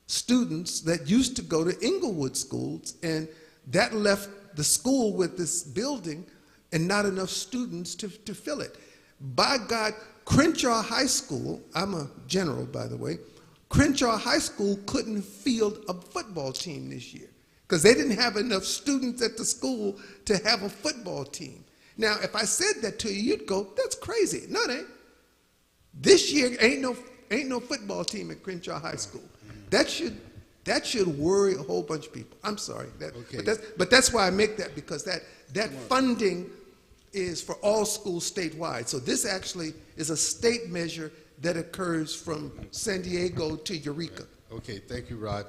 students that used to go to Inglewood schools, and that left the school with this building and not enough students to fill it. By God, Crenshaw High School, I'm a general, by the way, Crenshaw High School couldn't field a football team this year because they didn't have enough students at the school to have a football team. Now, if I said that to you, you'd go, that's crazy. No, it ain't. This year ain't no football team at Crenshaw High School. That should worry a whole bunch of people. I'm sorry. But that's why I make that, because that funding is for all schools statewide. So this actually is a state measure that occurs from San Diego to Eureka. Okay, thank you, Rod.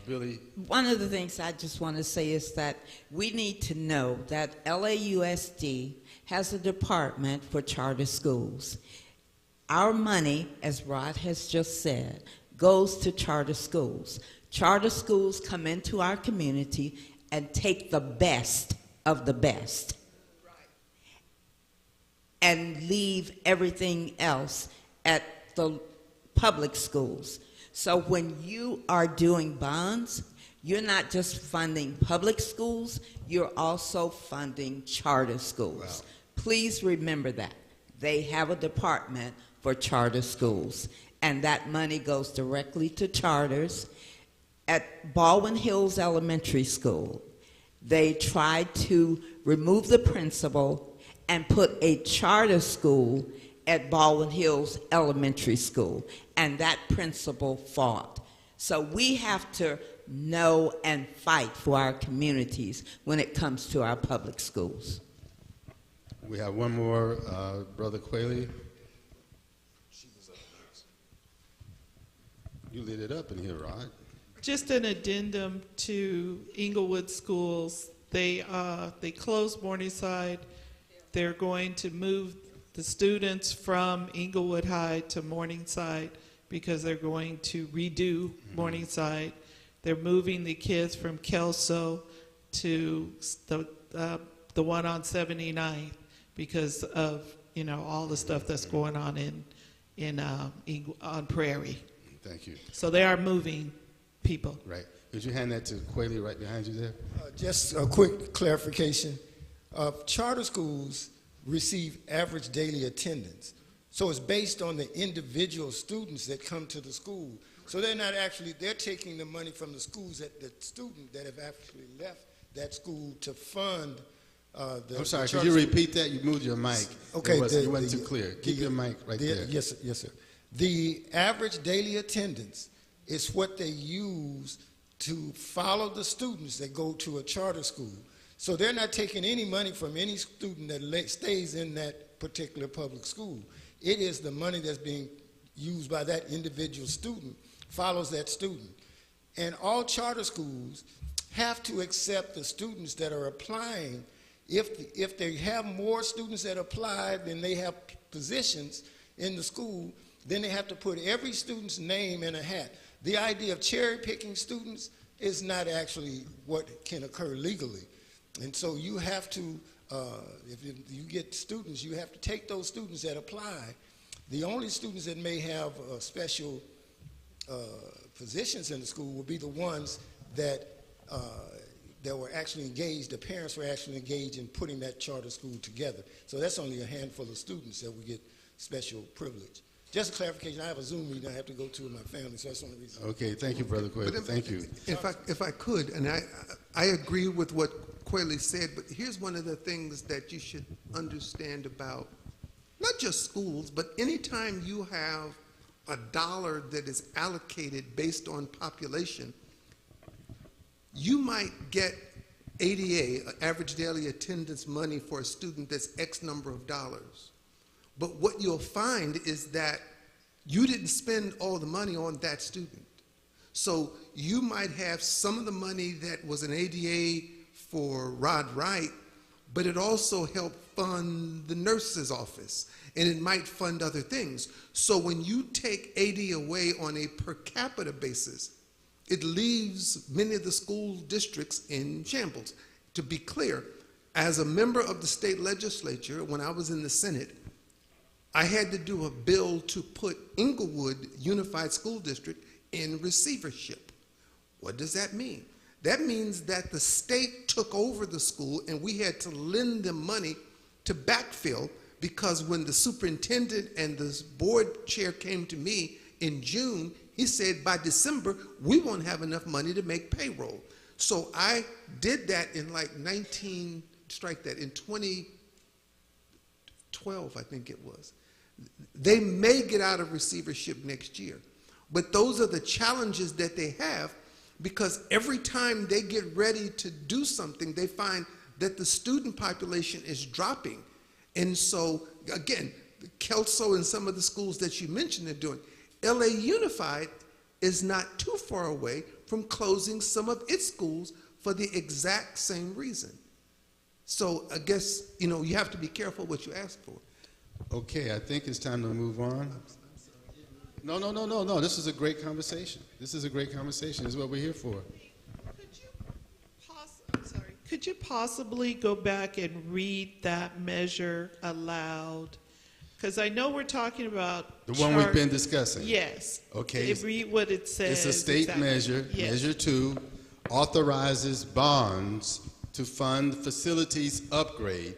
Billy? One of the things I just want to say is that we need to know that LAUSD has a department for charter schools. Our money, as Rod has just said, goes to charter schools. Charter schools come into our community and take the best of the best and leave everything else at the public schools. So when you are doing bonds, you're not just funding public schools, you're also funding charter schools. Wow. Please remember that. They have a department for charter schools, and that money goes directly to charters. At Baldwin Hills Elementary School, they tried to remove the principal and put a charter school at Baldwin Hills Elementary School, and that principal fought. So we have to know and fight for our communities when it comes to our public schools. We have one more, Brother Quayle. You lit it up in here, Rod. Just an addendum to Inglewood schools. They closed Morningside. They're going to move the students from Inglewood High to Morningside because they're going to redo Morningside. They're moving the kids from Kelso to the one on 79th because of all the stuff that's going on on Prairie. Thank you. So they are moving people. Right. Could you hand that to Quayle right behind you there? Just a quick clarification. Charter schools receive average daily attendance. So it's based on the individual students that come to the school. So they're taking the money from the schools that the student that have actually left that school to fund I'm sorry, could you repeat that? You moved your mic. Okay. You wasn't too clear. Keep your mic right there. Yes, sir. The average daily attendance is what they use to follow the students that go to a charter school. So they're not taking any money from any student that stays in that particular public school. It is the money that's being used by that individual student, follows that student. And all charter schools have to accept the students that are applying. If they have more students that apply than they have positions in the school, then they have to put every student's name in a hat. The idea of cherry picking students is not actually what can occur legally. And so you have to, if you get students, you have to take those students that apply. The only students that may have special positions in the school will be the ones that that were actually engaged, the parents were actually engaged in putting that charter school together. So that's only a handful of students that would get special privilege. Just a clarification, I have a Zoom meeting I have to go to with my family, so that's the only reason. Okay, thank you, Brother Quayle. Thank you. If I could, and I agree with what Quayle said, but here's one of the things that you should understand about not just schools, but anytime you have a dollar that is allocated based on population, you might get ADA, average daily attendance money for a student that's X number of dollars. But what you'll find is that you didn't spend all the money on that student. So you might have some of the money that was an ADA for Rod Wright, but it also helped fund the nurse's office, and it might fund other things. So when you take ADA away on a per capita basis, it leaves many of the school districts in shambles. To be clear, as a member of the state legislature, when I was in the Senate, I had to do a bill to put Inglewood Unified School District in receivership. What does that mean? That means that the state took over the school and we had to lend them money to backfill, because when the superintendent and the board chair came to me in June, he said, by December, we won't have enough money to make payroll. So I did that in like in 2012, I think it was. They may get out of receivership next year. But those are the challenges that they have, because every time they get ready to do something, they find that the student population is dropping. And so, again, Kelso and some of the schools that you mentioned are doing. LA Unified is not too far away from closing some of its schools for the exact same reason. So I guess, you know, you have to be careful what you ask for. Okay, I think it's time to move on. No. This is a great conversation. This is a great conversation. This is what we're here for. Could you possibly go back and read that measure aloud? Because I know we're talking about the one we've been discussing. Yes. Okay. Read what it says. It's a state exactly. measure. Yes. Measure 2 authorizes bonds to fund facilities upgrade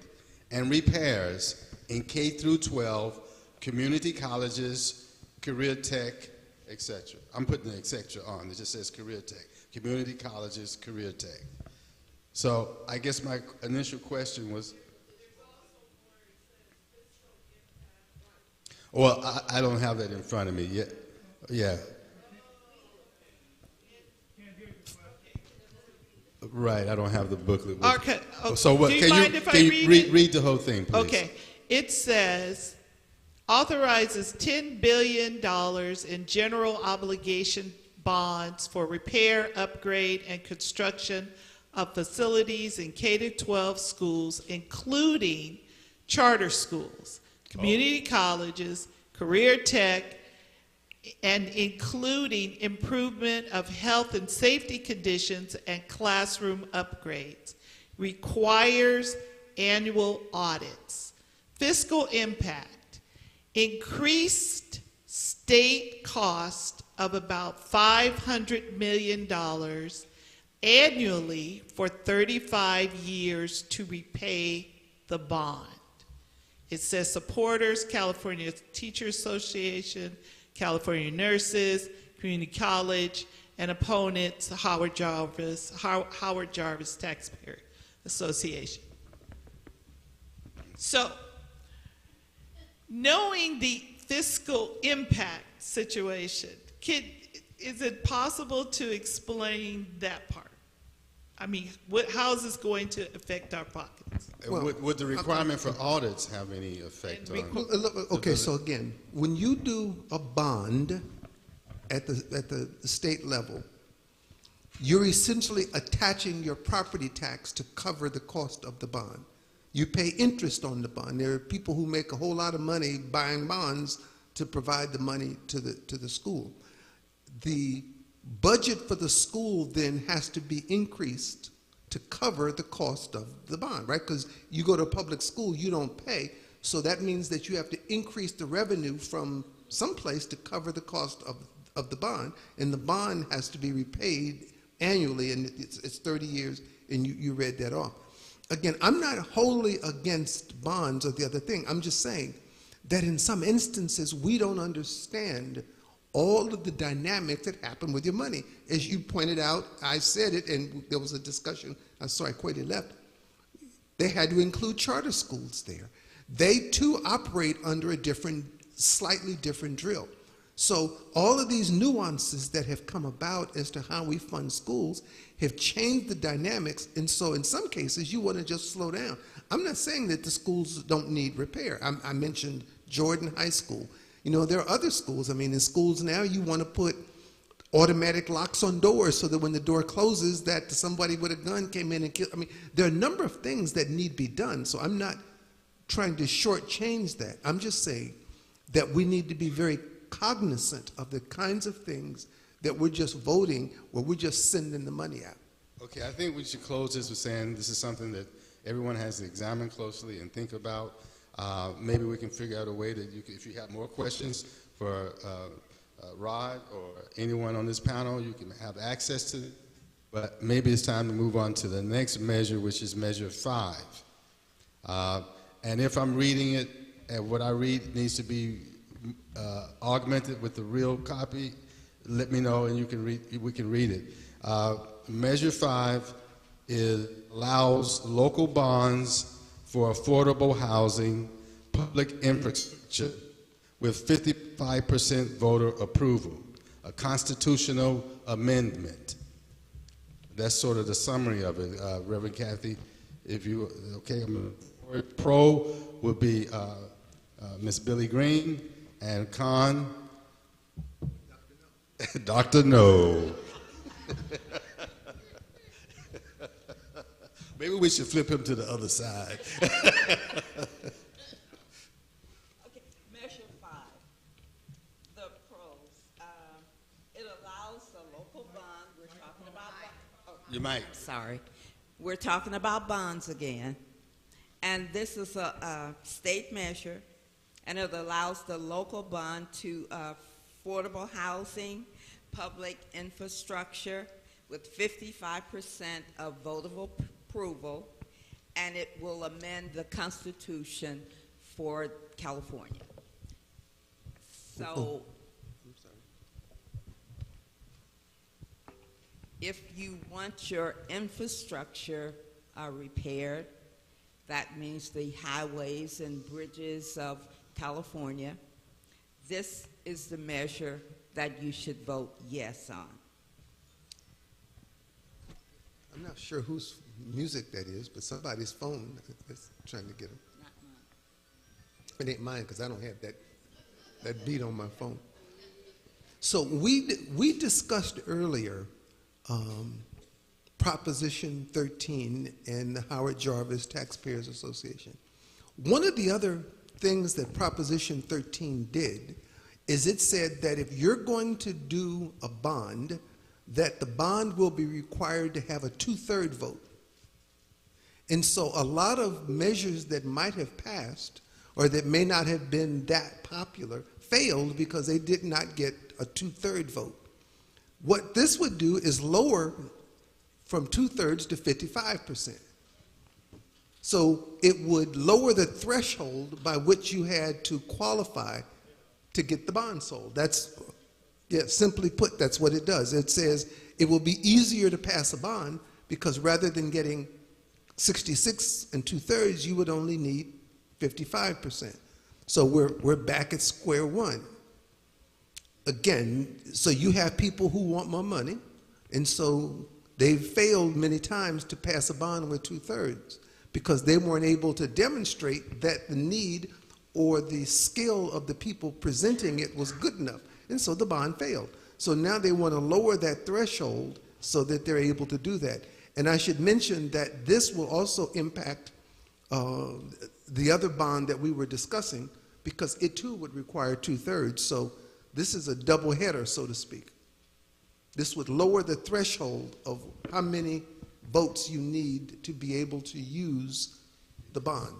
and repairs in K through 12, community colleges, career tech, etc. I'm putting the etc. on. It just says career tech. Community colleges, career tech. So I guess my initial question was, well, I don't have that in front of me yet. Yeah. Right, I don't have the booklet. Okay. So what? Can you read the whole thing, please? Okay. It says authorizes $10 billion in general obligation bonds for repair, upgrade, and construction of facilities in K-12 schools, including charter schools, community colleges, career tech, and including improvement of health and safety conditions and classroom upgrades. Requires annual audits. Fiscal impact: increased state cost of about $500 million annually for 35 years to repay the bond. It says supporters: California Teachers Association, California Nurses, Community College, and opponents: Howard Jarvis Taxpayer Association. So, knowing the fiscal impact situation, is it possible to explain that part? I mean, how is this going to affect our pockets? Well, would the requirement for audits have any effect on? Okay, so again, when you do a bond at the state level, you're essentially attaching your property tax to cover the cost of the bond. You pay interest on the bond. There are people who make a whole lot of money buying bonds to provide the money to the school. The budget for the school then has to be increased to cover the cost of the bond, right? Because you go to a public school, you don't pay, so that means that you have to increase the revenue from someplace to cover the cost of the bond, and the bond has to be repaid annually, and it's 30 years, and you read that off. Again, I'm not wholly against bonds or the other thing. I'm just saying that in some instances, we don't understand all of the dynamics that happen with your money. As you pointed out, I said it, and there was a discussion. I saw Quady left. They had to include charter schools there. They, too, operate under a slightly different drill. So all of these nuances that have come about as to how we fund schools have changed the dynamics, and so in some cases, you want to just slow down. I'm not saying that the schools don't need repair. I mentioned Jordan High School. You know, there are other schools. I mean, in schools now, you want to put automatic locks on doors so that when the door closes, that somebody with a gun came in and killed. I mean, there are a number of things that need to be done, so I'm not trying to shortchange that. I'm just saying that we need to be very cognizant of the kinds of things that we're just voting where we're just sending the money out. Okay, I think we should close this with saying this is something that everyone has to examine closely and think about. Maybe we can figure out a way that if you have more questions for Rod or anyone on this panel, you can have access to it. But maybe it's time to move on to the next measure, which is measure 5. And if I'm reading it, and what I read needs to be augmented with the real copy, let me know, and we can read it. Measure 5 allows local bonds for affordable housing, public infrastructure, with 55% voter approval, a constitutional amendment. That's sort of the summary of it, Reverend Kathy. If you, okay, pro would be Miss Billy Green, and con, Dr. No. Maybe we should flip him to the other side. Okay, measure 5, the pros. It allows the local bond. We're talking about. You might. Sorry, we're talking about bonds again, and this is a state measure, and it allows the local bond to affordable housing, public infrastructure, with 55% of votable approval, and it will amend the Constitution for California. So, if you want your infrastructure repaired, that means the highways and bridges of California, this is the measure that you should vote yes on. I'm not sure whose music that is, but somebody's phone is trying to get them. Not mine. It ain't mine because I don't have that beat on my phone. So we discussed earlier Proposition 13 and the Howard Jarvis Taxpayers Association. One of the other things that Proposition 13 did is it said that if you're going to do a bond, that the bond will be required to have a 2/3 vote. And so a lot of measures that might have passed or that may not have been that popular failed because they did not get a 2/3 vote. What this would do is lower from 2/3 to 55%. So it would lower the threshold by which you had to qualify to get the bond sold. That's, yeah, simply put, that's what it does. It says it will be easier to pass a bond because rather than getting 66 2/3, you would only need 55%. So we're back at square one. Again, so you have people who want more money, and so they've failed many times to pass a bond with 2/3 because they weren't able to demonstrate that the need or the skill of the people presenting it was good enough, and so the bond failed. So now they want to lower that threshold so that they're able to do that. And I should mention that this will also impact the other bond that we were discussing, because it too would require 2/3. So this is a double header, so to speak. This would lower the threshold of how many votes you need to be able to use the bond.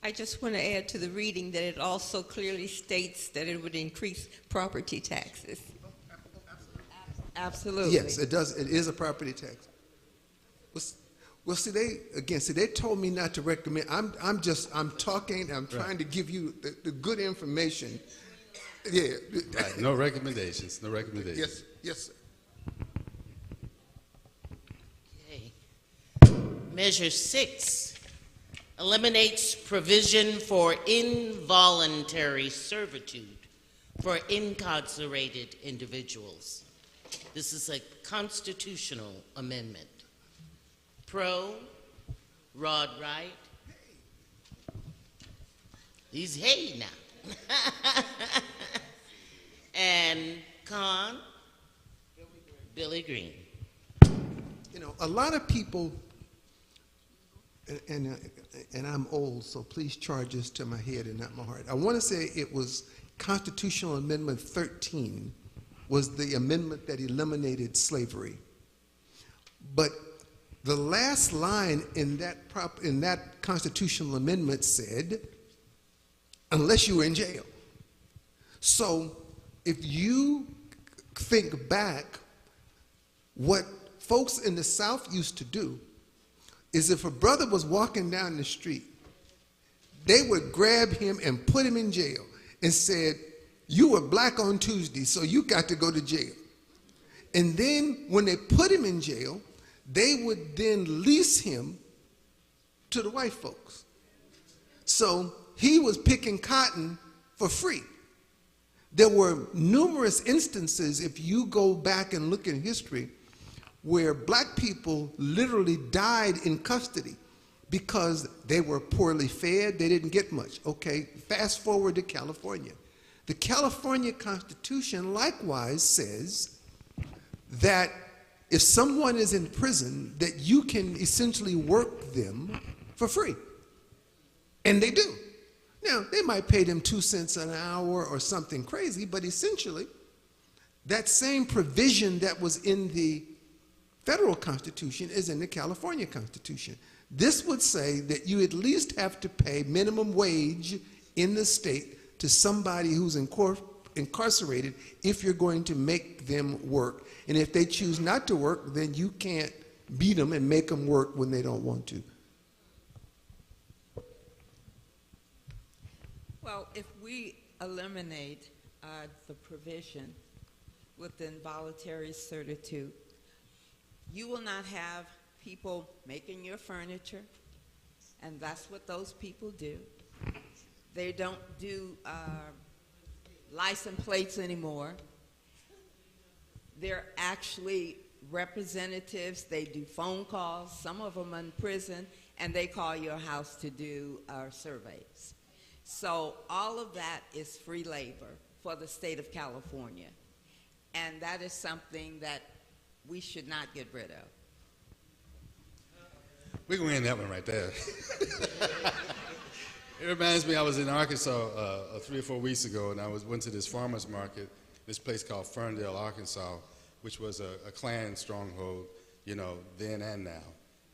I just want to add to the reading that it also clearly states that it would increase property taxes. Absolutely. Yes, it does. It is a property tax. Well, see, they told me not to recommend. I'm talking. I'm trying to give you the good information. Yeah. Right. No recommendations. No recommendations. Yes. Yes, sir. Okay. Measure 6 eliminates provision for involuntary servitude for incarcerated individuals. This is a constitutional amendment. Pro, Rod Wright. He's hey now. And con, Billy Green. You know, a lot of people, and I'm old, so please charge this to my head and not my heart. I want to say it was Constitutional Amendment 13 was the amendment that eliminated slavery. But the last line in that constitutional amendment said, unless you were in jail. So if you think back, what folks in the South used to do is if a brother was walking down the street, they would grab him and put him in jail and said, you were black on Tuesday, so you got to go to jail. And then when they put him in jail, they would then lease him to the white folks. So he was picking cotton for free. There were numerous instances, if you go back and look in history, where black people literally died in custody because they were poorly fed, they didn't get much. Okay, fast forward to California. The California Constitution likewise says that if someone is in prison, that you can essentially work them for free. And they do. Now, they might pay them 2 cents an hour or something crazy, but essentially, that same provision that was in the federal Constitution is in the California Constitution. This would say that you at least have to pay minimum wage in the state to somebody who's incarcerated if you're going to make them work. And if they choose not to work, then you can't beat them and make them work when they don't want to. Well, if we eliminate the provision with involuntary servitude, you will not have people making your furniture, and that's what those people do. They don't do license plates anymore. They're actually representatives. They do phone calls. Some of them are in prison, and they call your house to do surveys. So all of that is free labor for the state of California, and that is something that we should not get rid of. We're going to end that one right there. It reminds me, I was in Arkansas 3 or 4 weeks ago, and I went to this farmer's market, this place called Ferndale, Arkansas, which was a Klan stronghold, you know, then and now.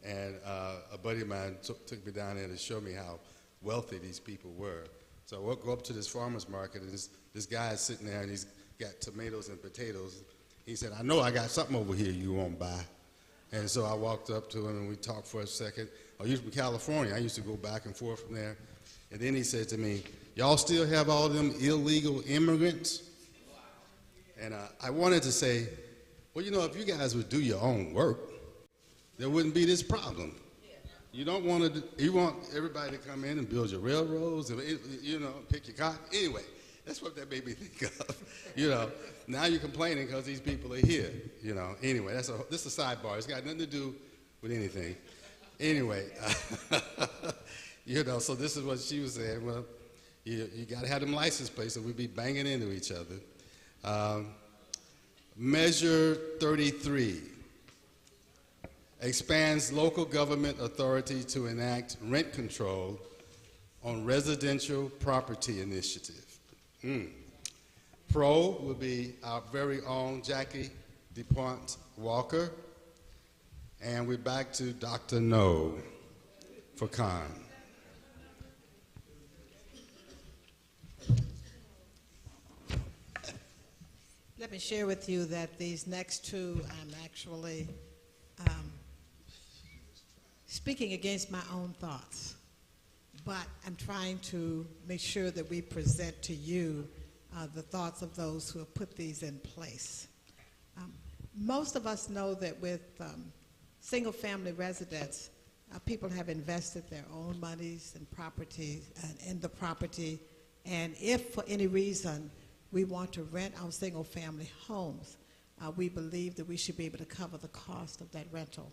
And a buddy of mine took me down there to show me how wealthy these people were. So I go up to this farmer's market, and this guy is sitting there, and he's got tomatoes and potatoes. He said, I know I got something over here you won't buy. And so I walked up to him, and we talked for a second. Oh, you're from California. I used to go back and forth from there. And then he said to me, y'all still have all them illegal immigrants? And I wanted to say, well, you know, if you guys would do your own work, there wouldn't be this problem. You don't want to, you want everybody to come in and build your railroads, and, you know, pick your cotton. Anyway, that's what that made me think of. You know, now you're complaining because these people are here, you know. Anyway, this is a sidebar. It's got nothing to do with anything. Anyway, you know, so this is what she was saying. Well, you got to have them license plates, so we'd be banging into each other. Measure 33 expands local government authority to enact rent control on residential property initiative. Pro will be our very own Jackie DuPont Walker. And we're back to Dr. No for con. Let me share with you that these next two, I'm actually speaking against my own thoughts, but I'm trying to make sure that we present to you the thoughts of those who have put these in place. Most of us know that with single-family residents, people have invested their own monies and property in the property, and if for any reason we want to rent our single-family homes, we believe that we should be able to cover the cost of that rental.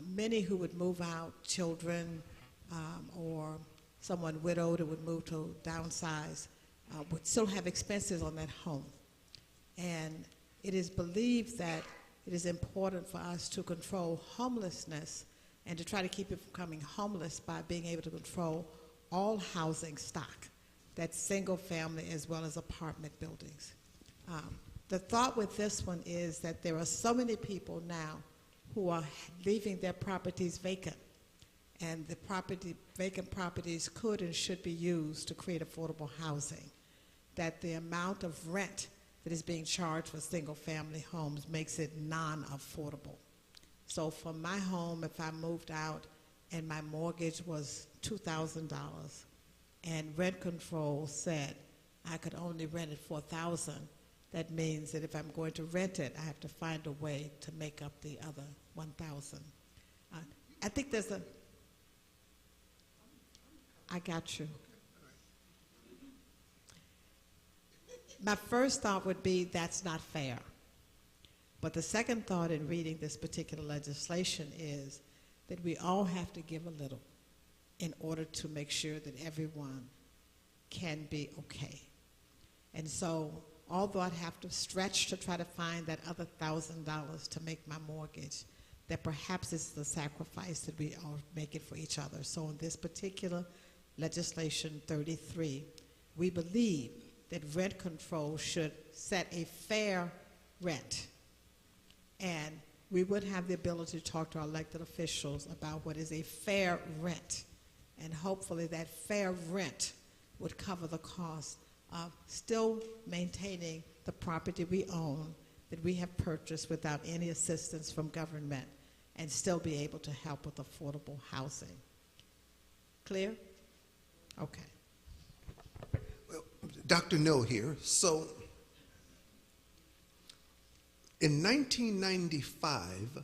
Many who would move out, children or someone widowed who would move to downsize, would still have expenses on that home. And it is believed that it is important for us to control homelessness and to try to keep it from becoming homeless by being able to control all housing stock, that's single family as well as apartment buildings. The thought with this one is that there are so many people now who are leaving their properties vacant, and the vacant properties could and should be used to create affordable housing, that the amount of rent that is being charged for single-family homes makes it non-affordable. So for my home, if I moved out and my mortgage was $2,000 and rent control said I could only rent it for $1,000, that means that if I'm going to rent it, I have to find a way to make up the other $1,000. I think there's a, I got you. My first thought would be that's not fair. But the second thought in reading this particular legislation is that we all have to give a little in order to make sure that everyone can be okay. And so, although I'd have to stretch to try to find that other $1,000 to make my mortgage, that perhaps it's the sacrifice that we are making for each other. So in this particular legislation 33, we believe that rent control should set a fair rent. And we would have the ability to talk to our elected officials about what is a fair rent. And hopefully that fair rent would cover the cost of still maintaining the property we own that we have purchased without any assistance from government and still be able to help with affordable housing. Clear? Okay. Well, Dr. No here. So in 1995,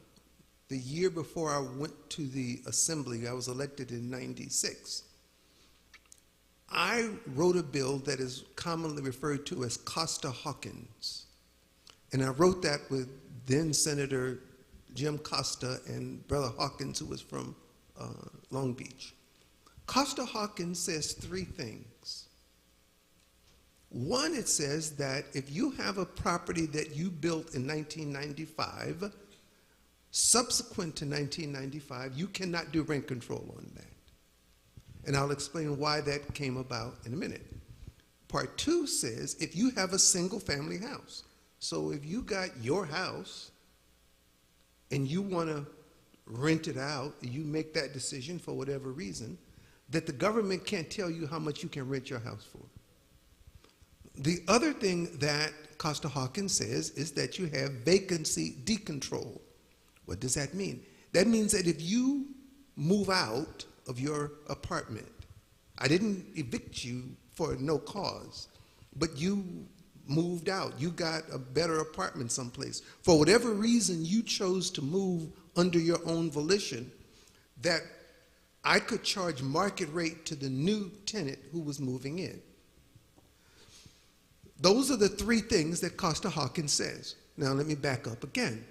the year before I went to the assembly, I was elected in 96. I wrote a bill that is commonly referred to as Costa-Hawkins. And I wrote that with then Senator Jim Costa and Brother Hawkins, who was from Long Beach. Costa-Hawkins says three things. One, it says that if you have a property that you built in 1995, subsequent to 1995, you cannot do rent control on that. And I'll explain why that came about in a minute. Part two says if you have a single family house, so if you got your house and you want to rent it out, you make that decision for whatever reason, that the government can't tell you how much you can rent your house for. The other thing that Costa-Hawkins says is that you have vacancy decontrol. What does that mean? That means that if you move out of your apartment, I didn't evict you for no cause, but you moved out, you got a better apartment someplace. For whatever reason you chose to move under your own volition, that I could charge market rate to the new tenant who was moving in. Those are the three things that Costa-Hawkins says. Now let me back up again.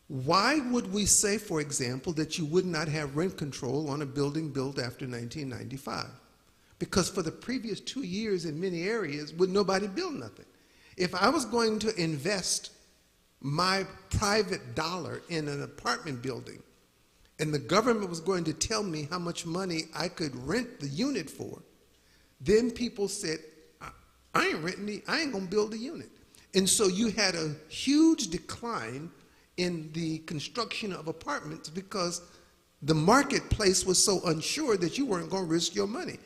Why would we say, for example, that you would not have rent control on a building built after 1995? Because for the previous 2 years in many areas, would nobody build nothing? If I was going to invest my private dollar in an apartment building, and the government was going to tell me how much money I could rent the unit for, then people said, I ain't renting I ain't gonna build a unit. And so you had a huge decline in the construction of apartments because the marketplace was so unsure that you weren't gonna risk your money.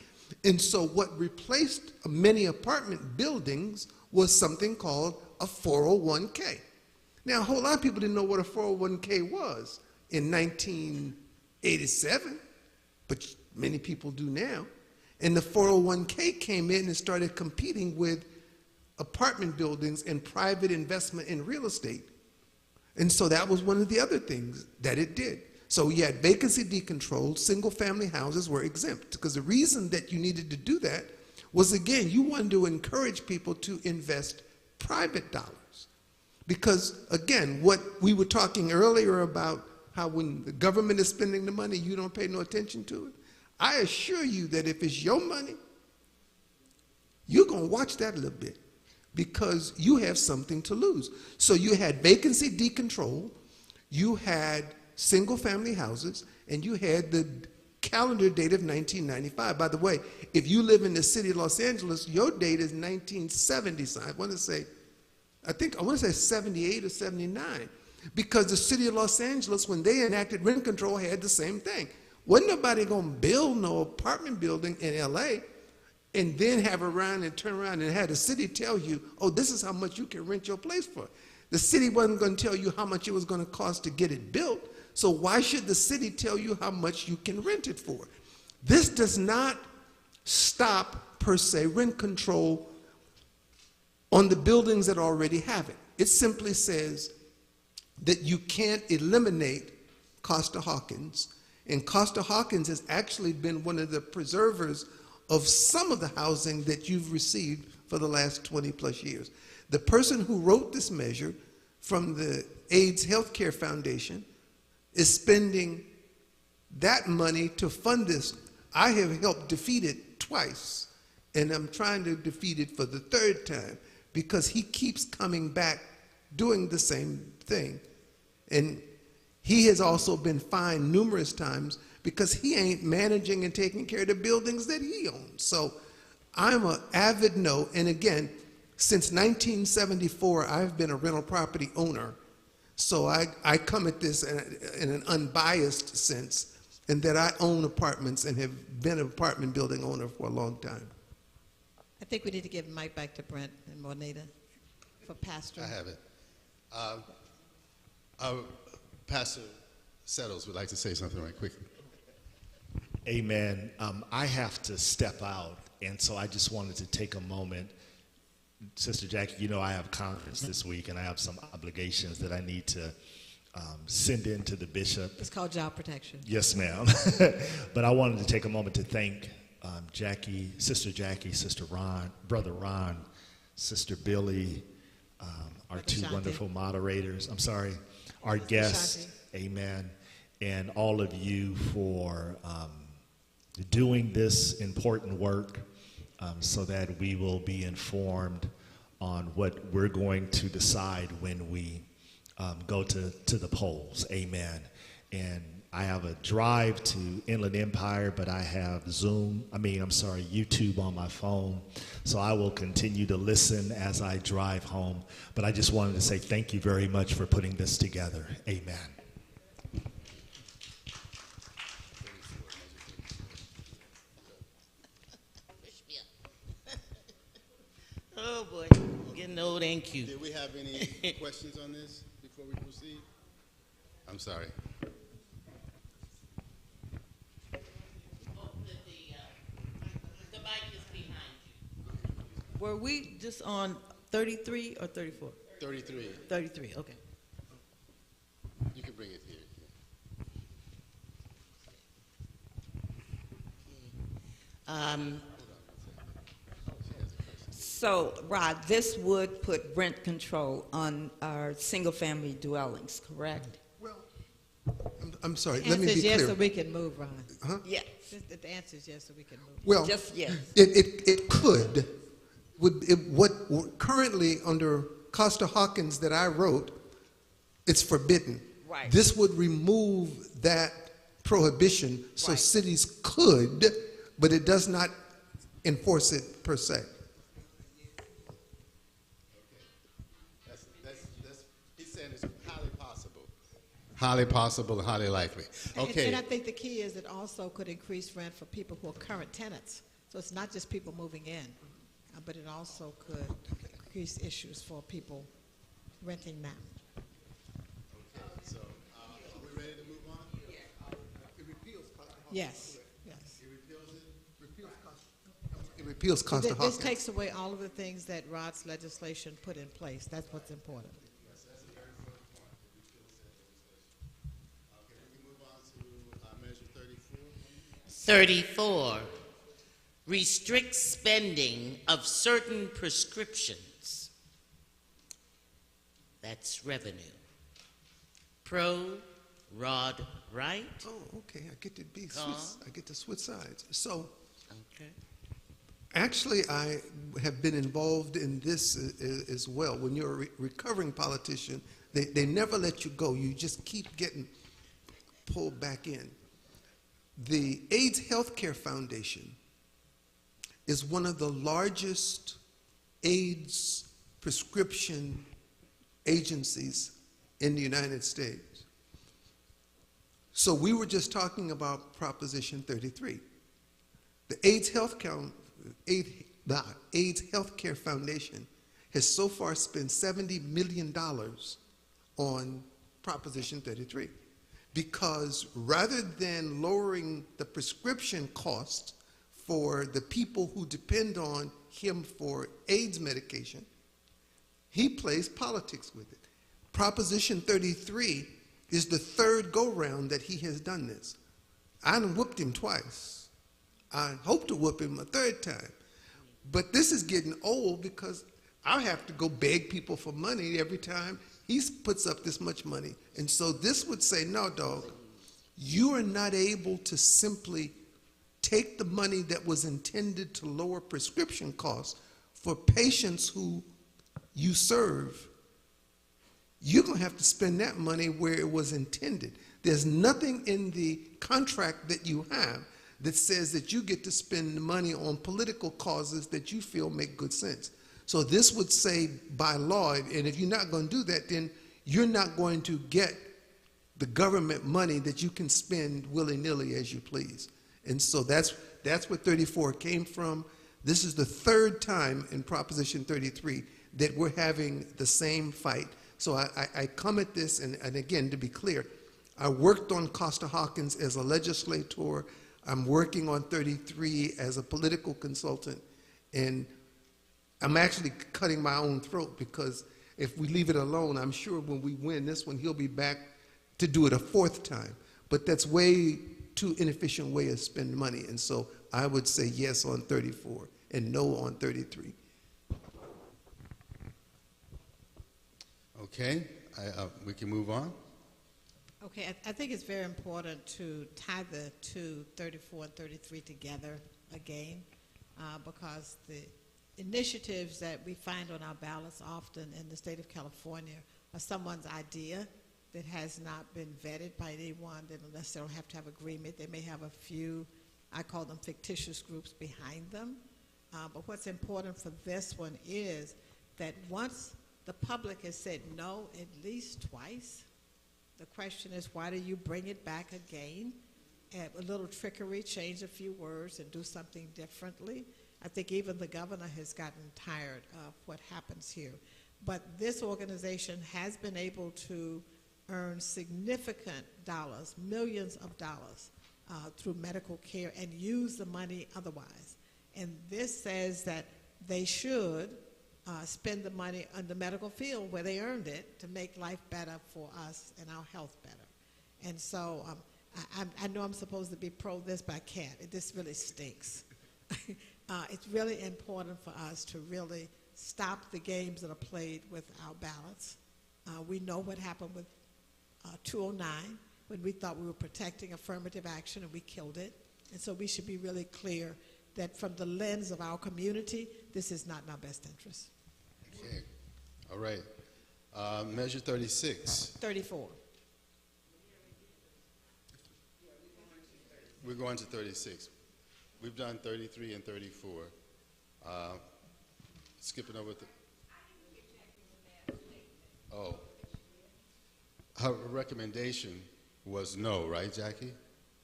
And so what replaced many apartment buildings was something called a 401k. Now, a whole lot of people didn't know what a 401k was in 1987, but many people do now. And the 401k came in and started competing with apartment buildings and private investment in real estate. And so that was one of the other things that it did. So you had vacancy decontrolled, single-family houses were exempt, because the reason that you needed to do that was, again, you wanted to encourage people to invest private dollars. Because, again, what we were talking earlier about how when the government is spending the money, you don't pay no attention to it. I assure you that if it's your money, you're going to watch that a little bit because you have something to lose. So you had vacancy decontrol, you had single-family houses, and you had the calendar date of 1995. By the way, if you live in the city of Los Angeles, your date is 1970. I want to say 78 or 79, because the city of Los Angeles, when they enacted rent control, had the same thing. Wasn't nobody going to build no apartment building in LA and then have around and turn around and have the city tell you, oh, this is how much you can rent your place for. The city wasn't going to tell you how much it was going to cost to get it built, so why should the city tell you how much you can rent it for? This does not stop, per se, rent control on the buildings that already have it. It simply says that you can't eliminate Costa-Hawkins, and Costa-Hawkins has actually been one of the preservers of some of the housing that you've received for the last 20 plus years. The person who wrote this measure from the AIDS Healthcare Foundation is spending that money to fund this. I have helped defeat it twice, and I'm trying to defeat it for the third time because he keeps coming back doing the same thing. And he has also been fined numerous times because he ain't managing and taking care of the buildings that he owns. So I'm an avid no, and again, since 1974, I've been a rental property owner. So I come at this in an unbiased sense, in that I own apartments and have been an apartment building owner for a long time. I think we need to give the mic back to Brent and Juanita for Pastor. I have it. Pastor Settles would like to say something right quick. Amen. I have to step out, and so I just wanted to take a moment. Sister Jackie, you know I have conference this week, and I have some obligations that I need to send in to the bishop. It's called job protection. Yes, ma'am. But I wanted to take a moment to thank Jackie, Sister Ron, Brother Ron, Sister Billy, our two Shanti. wonderful moderators. I'm sorry, our guests. Amen. And all of you for doing this important work so that we will be informed on what we're going to decide when we go to the polls. Amen. And I have a drive to Inland Empire, but I have YouTube on my phone. So I will continue to listen as I drive home. But I just wanted to say thank you very much for putting this together. Amen. Oh boy, getting old and cute. Did we have any questions on this before we proceed? I'm sorry. The mic is behind you. Were we just on 33 or 34? 33. 33, okay. You can bring it here. So, Rod, this would put rent control on our single-family dwellings, correct? I'm sorry, The let me answer be is yes, clear. so we can move, Ron. Huh? Yes. The answer is yes, so we can move. Well, Just yes. it could. What currently under Costa-Hawkins that I wrote, It's forbidden. Right. This would remove that prohibition so cities could, but it does not enforce it per se. He's saying it's highly possible. Highly possible and highly likely. Okay. And I think the key is it also could increase rent for people who are current tenants. So it's not just people moving in, but it also could increase issues for people renting now. So, are we ready to move on? It repeals Costa-Hawkins. Yes, yes. It repeals Costa-Hawkins. This takes away all of the things that Rod's legislation put in place. That's what's important. Yes, that's a very important point. It repeals that legislation. Okay, we can move on to measure 34. 34, restricts spending of certain prescriptions. That's revenue. Pro, Rod, right? Oh, okay. I get to be Con. I get to switch sides. So, Okay. actually, I have been involved in this as well. When you're a recovering politician, they never let you go. You just keep getting pulled back in. The AIDS Healthcare Foundation is one of the largest AIDS prescription agencies in the United States. So we were just talking about Proposition 33. The AIDS Healthcare Foundation has so far spent $70 million on Proposition 33 because rather than lowering the prescription cost for the people who depend on him for AIDS medication, he plays politics with it. Proposition 33 is the third go-round that he has done this. I done whooped him twice. I hope to whoop him a third time. But this is getting old because I have to go beg people for money every time he puts up this much money. And so this would say, no, dog, you are not able to simply take the money that was intended to lower prescription costs for patients who you serve. You're going to have to spend that money where it was intended. There's nothing in the contract that you have that says that you get to spend money on political causes that you feel make good sense. So this would say by law, and if you're not going to do that, then you're not going to get the government money that you can spend willy-nilly as you please. And so that's where 34 came from. This is the third time in Proposition 33 that we're having the same fight. So I come at this, and again, to be clear, I worked on Costa-Hawkins as a legislator. I'm working on 33 as a political consultant, and I'm actually cutting my own throat because if we leave it alone, I'm sure when we win this one, he'll be back to do it a fourth time. But that's way too inefficient way of spending money, and so I would say yes on 34 and no on 33. Okay, we can move on. Okay, I think it's very important to tie the two, 34 and 33, together again, because the initiatives that we find on our ballots often in the state of California are someone's idea that has not been vetted by anyone. They don't necessarily have to have agreement. They may have a few, I call them fictitious groups behind them. But what's important for this one is that once the public has said no at least twice, the question is, why do you bring it back again? Add a little trickery, change a few words, and do something differently. I think even the governor has gotten tired of what happens here. But this organization has been able to earn significant dollars, millions of dollars, through medical care and use the money otherwise. And this says that they should spend the money on the medical field where they earned it to make life better for us and our health better. And so I know I'm supposed to be pro this, but I can't. This really stinks. It's really important for us to really stop the games that are played with our ballots. We know what happened with 209 when we thought we were protecting affirmative action and we killed it. And so we should be really clear that from the lens of our community, this is not in our best interest. Okay, all right. Measure 36. 34. We're going to 36. We've done 33 and 34. Skipping over the. Oh. Her recommendation was no, right, Jackie?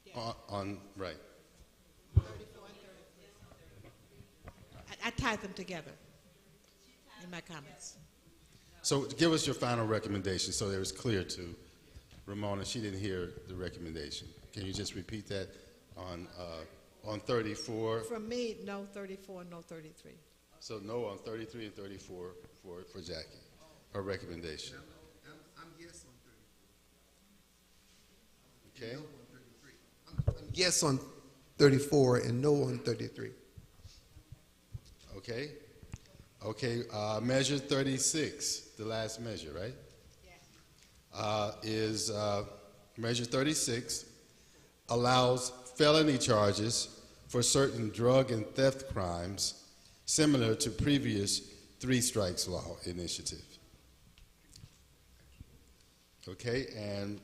Yeah. Right. I tied them together in my comments. So give us your final recommendation so that it was clear to Ramona. She didn't hear the recommendation. Can you just repeat that on 34? From me, no 34, no 33. So no on 33 and 34 for Jackie, her recommendation. I'm yes on 34. Okay. I'm yes on 34 and no on 33. Okay. Okay. Measure 36, the last measure, right? Yes. Is measure 36 allows felony charges for certain drug and theft crimes similar to previous three strikes law initiative. Okay, and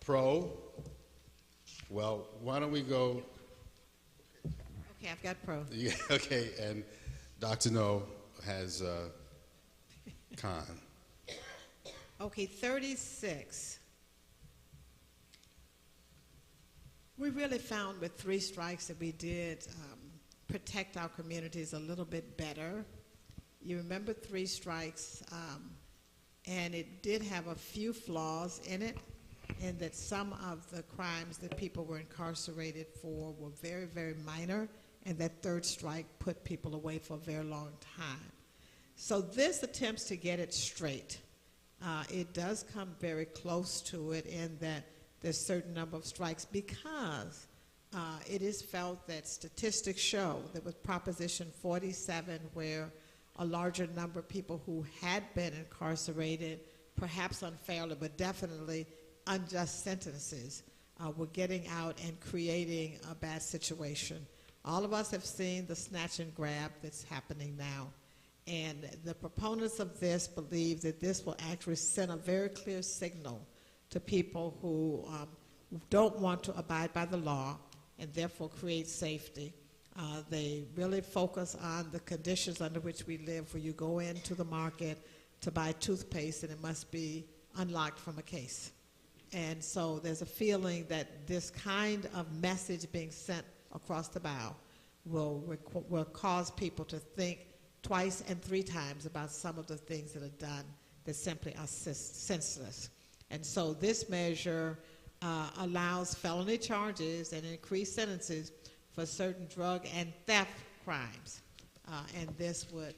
pro, well, why don't we go? Okay, I've got pro. Yeah, okay, and Dr. No has con. Okay, 36. We really found with three strikes that we did protect our communities a little bit better. You remember three strikes, and it did have a few flaws in it, in that some of the crimes that people were incarcerated for were very, very minor, and that third strike put people away for a very long time. So this attempts to get it straight. It does come very close to it in that there's a certain number of strikes because it is felt that statistics show that with Proposition 47, where a larger number of people who had been incarcerated, perhaps unfairly, but definitely unjust sentences, were getting out and creating a bad situation. All of us have seen the snatch and grab that's happening now. And the proponents of this believe that this will actually send a very clear signal to people who don't want to abide by the law and therefore create safety. They really focus on the conditions under which we live, where you go into the market to buy toothpaste and it must be unlocked from a case. And so there's a feeling that this kind of message being sent across the bow will cause people to think twice and three times about some of the things that are done that simply are senseless. And so this measure allows felony charges and increased sentences for certain drug and theft crimes. And this would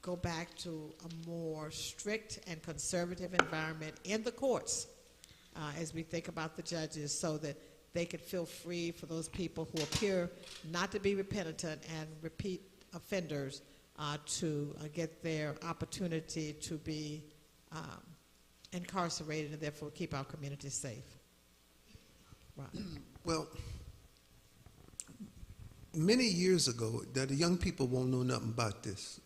go back to a more strict and conservative environment in the courts as we think about the judges, so that they could feel free for those people who appear not to be repentant and repeat offenders to get their opportunity to be incarcerated and therefore keep our communities safe. Right. Well, many years ago, that the young people won't know nothing about this,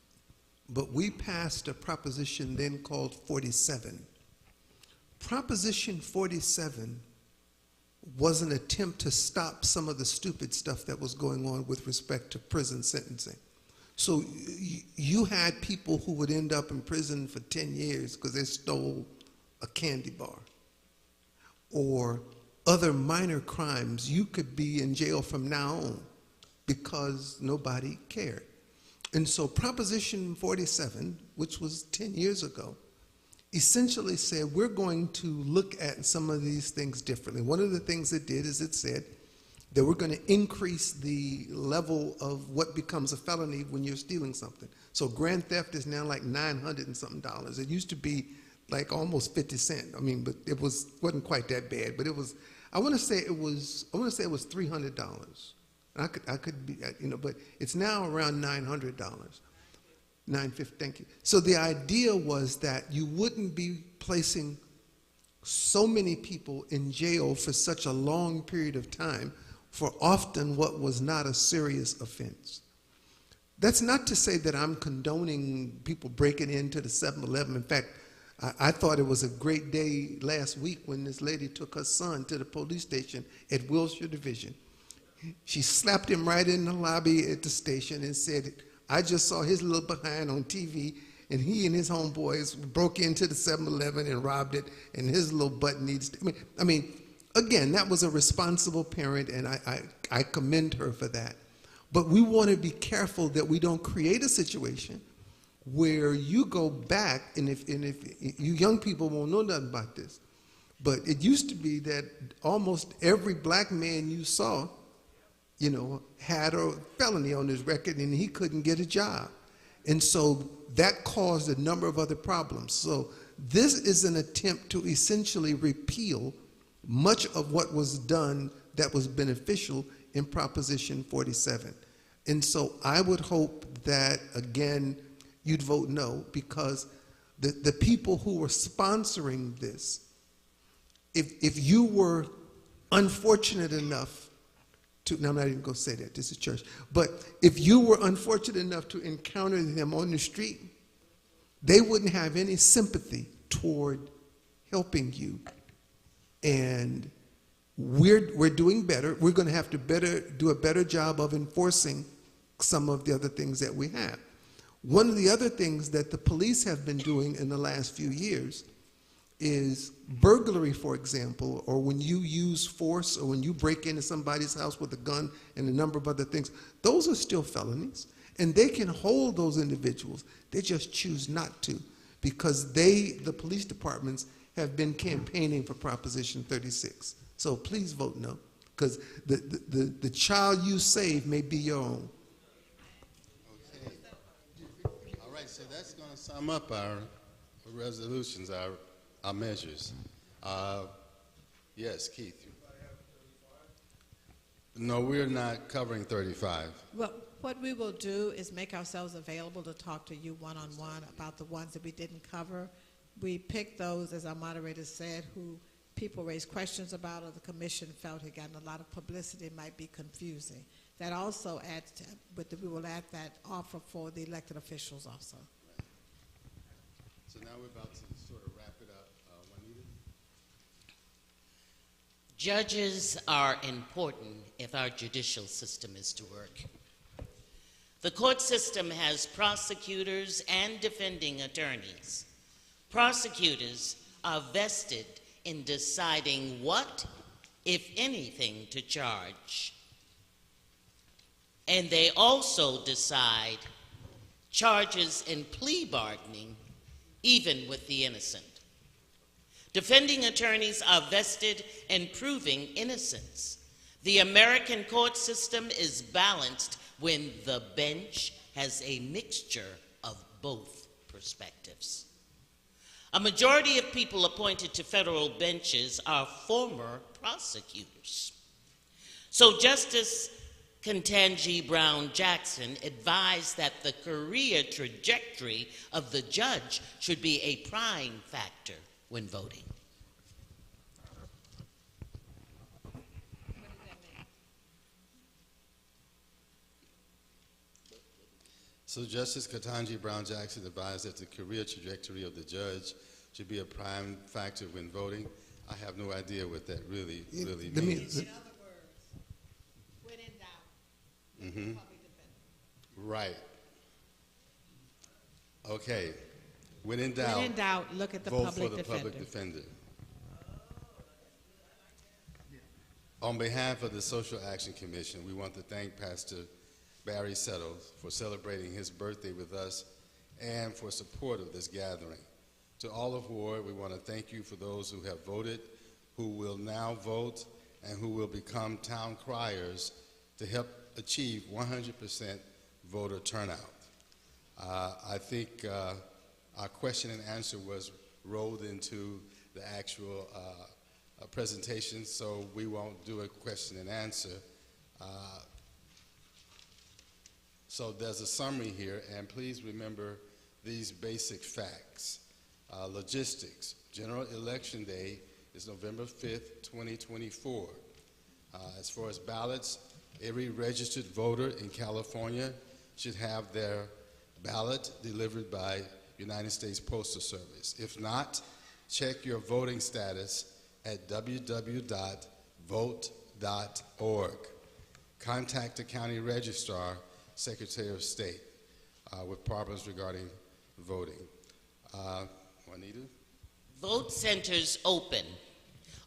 but we passed a proposition then called 47. Proposition 47 was an attempt to stop some of the stupid stuff that was going on with respect to prison sentencing. So you had people who would end up in prison for 10 years because they stole a candy bar, or other minor crimes. You could be in jail from now on because nobody cared. And so Proposition 47, which was 10 years ago, essentially said we're going to look at some of these things differently. One of the things it did is it said that we're going to increase the level of what becomes a felony when you're stealing something. So grand theft is now like $900 and something. It used to be like almost 50 cents. I mean, but it wasn't quite that bad. But it was, I want to say it was $300. I could be, but it's now around $900. $950, thank you. So the idea was that you wouldn't be placing so many people in jail for such a long period of time for often what was not a serious offense. That's not to say that I'm condoning people breaking into the 7-Eleven. In fact, I thought it was a great day last week when this lady took her son to the police station at Wilshire Division. She slapped him right in the lobby at the station and said, I just saw his little behind on TV, and he and his homeboys broke into the 7-Eleven and robbed it, and his little butt needs to, I mean, again, that was a responsible parent, and I commend her for that. But we want to be careful that we don't create a situation where you go back, and if you young people won't know nothing about this, but it used to be that almost every black man you saw, you know, had a felony on his record and he couldn't get a job. And so that caused a number of other problems. So this is an attempt to essentially repeal much of what was done that was beneficial in Proposition 47. And so I would hope that, again, you'd vote no, because the people who were sponsoring this, if you were unfortunate enough to, now I'm not even going to say that, this is church, but if you were unfortunate enough to encounter them on the street, they wouldn't have any sympathy toward helping you. And we're doing better. We're going to have to do a better job of enforcing some of the other things that we have. One of the other things that the police have been doing in the last few years is burglary, for example, or when you use force or when you break into somebody's house with a gun and a number of other things. Those are still felonies, and they can hold those individuals. They just choose not to, because the police departments, have been campaigning for Proposition 36. So please vote no, because the child you save may be your own. Okay. All right, so that's going to sum up our resolutions, our measures. Yes, Keith. No, we're not covering 35. Well, what we will do is make ourselves available to talk to you one-on-one about the ones that we didn't cover. We picked those, as our moderator said, who people raised questions about, or the commission felt had gotten a lot of publicity, might be confusing. That also adds to, we will add that offer for the elected officials also. So now we're about to sort of wrap it up. Juanita? Judges are important if our judicial system is to work. The court system has prosecutors and defending attorneys. Prosecutors are vested in deciding what, if anything, to charge. And they also decide charges in plea bargaining, even with the innocent. Defending attorneys are vested in proving innocence. The American court system is balanced when the bench has a mixture of both perspectives. A majority of people appointed to federal benches are former prosecutors. So Justice Ketanji Brown Jackson advised that the career trajectory of the judge should be a prime factor when voting. So Justice Ketanji Brown Jackson advised that the career trajectory of the judge should be a prime factor when voting. I have no idea what that really means. In other words, when in doubt, look at the public defender. Right. Okay. When in doubt, look at the vote public for the defender. public defender. On behalf of the Social Action Commission, we want to thank Pastor Barry Settles for celebrating his birthday with us and for support of this gathering. To all of Ward, we want to thank you for those who have voted, who will now vote, and who will become town criers to help achieve 100% voter turnout. I think our question and answer was rolled into the actual presentation, so we won't do a question and answer. So there's a summary here, and please remember these basic facts. Logistics. General Election Day is November 5th, 2024. As far as ballots, every registered voter in California should have their ballot delivered by United States Postal Service. If not, check your voting status at www.vote.org. Contact the County Registrar, Secretary of State, with problems regarding voting. Juanita? Vote centers open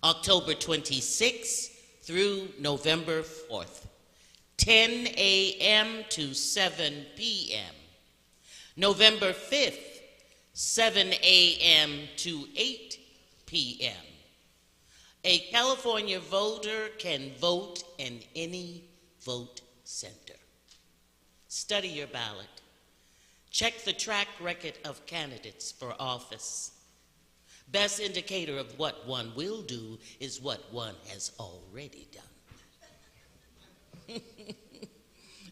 October 26th through November 4th, 10 a.m. to 7 p.m. November 5th, 7 a.m. to 8 p.m. A California voter can vote in any vote center. Study your ballot. Check the track record of candidates for office. Best indicator of what one will do is what one has already done.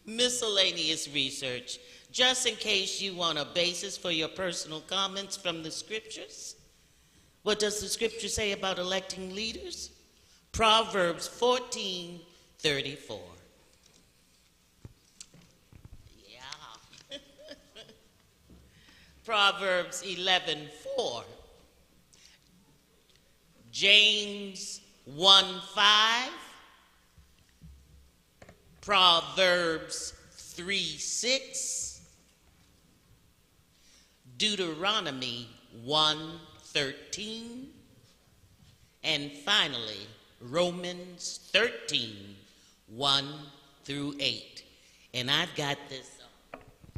Miscellaneous research, just in case you want a basis for your personal comments from the scriptures. What does the scripture say about electing leaders? Proverbs 14:34. Yeah. Proverbs 11:4. James 1:5. Proverbs 3:6. Deuteronomy 1:13. And finally, Romans 13:1-8. And I've got this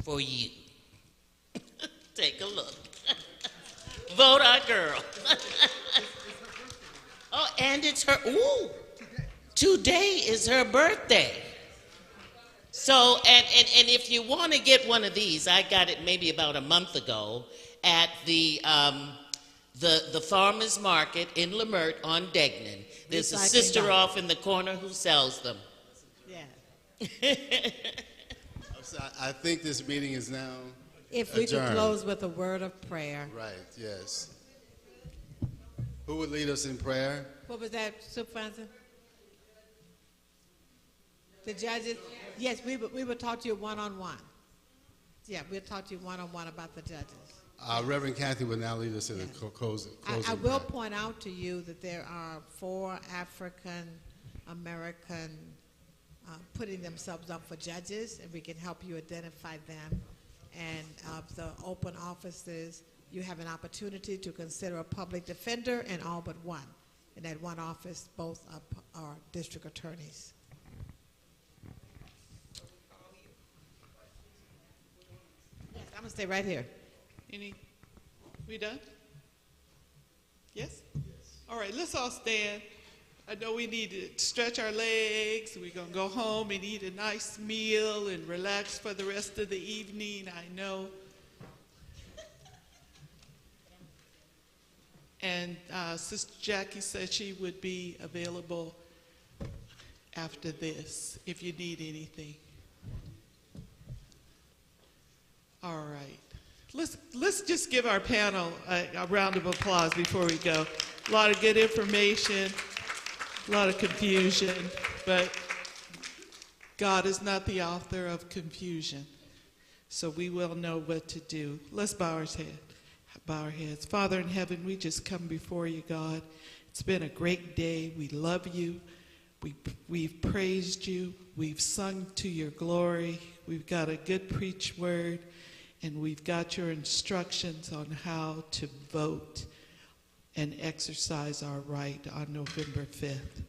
for you. Take a look. Vote our girl. Oh, and it's her, today is her birthday. So, and if you want to get one of these, I got it maybe about a month ago at the farmer's market in Lemert on Degnan. There's a sister off in the corner who sells them. Yeah. I think this meeting is now If we adjourned. could close with a word of prayer. Right, yes. Who would lead us in prayer? What was that, Supervisor? The judges? Yes, we will talk to you one-on-one. Yeah, we'll talk to you one-on-one about the judges. Reverend Kathy will now lead us in the closing. I will point out to you that there are 4 African American putting themselves up for judges, and we can help you identify them. And of the open offices, you have an opportunity to consider a public defender and all but one. In that one office, both are district attorneys. Yes, I'm going to stay right here. We done? Yes? All right, let's all stand. I know we need to stretch our legs. We're going to go home and eat a nice meal and relax for the rest of the evening, I know. And Sister Jackie said she would be available after this if you need anything. All right. Let's just give our panel a round of applause before we go. A lot of good information, a lot of confusion, but God is not the author of confusion, so we will know what to do. Let's bow our heads. Father in heaven, we just come before you, God. It's been a great day. We love you. We've praised you. We've sung to your glory. We've got a good preached word. And we've got your instructions on how to vote and exercise our right on November 5th.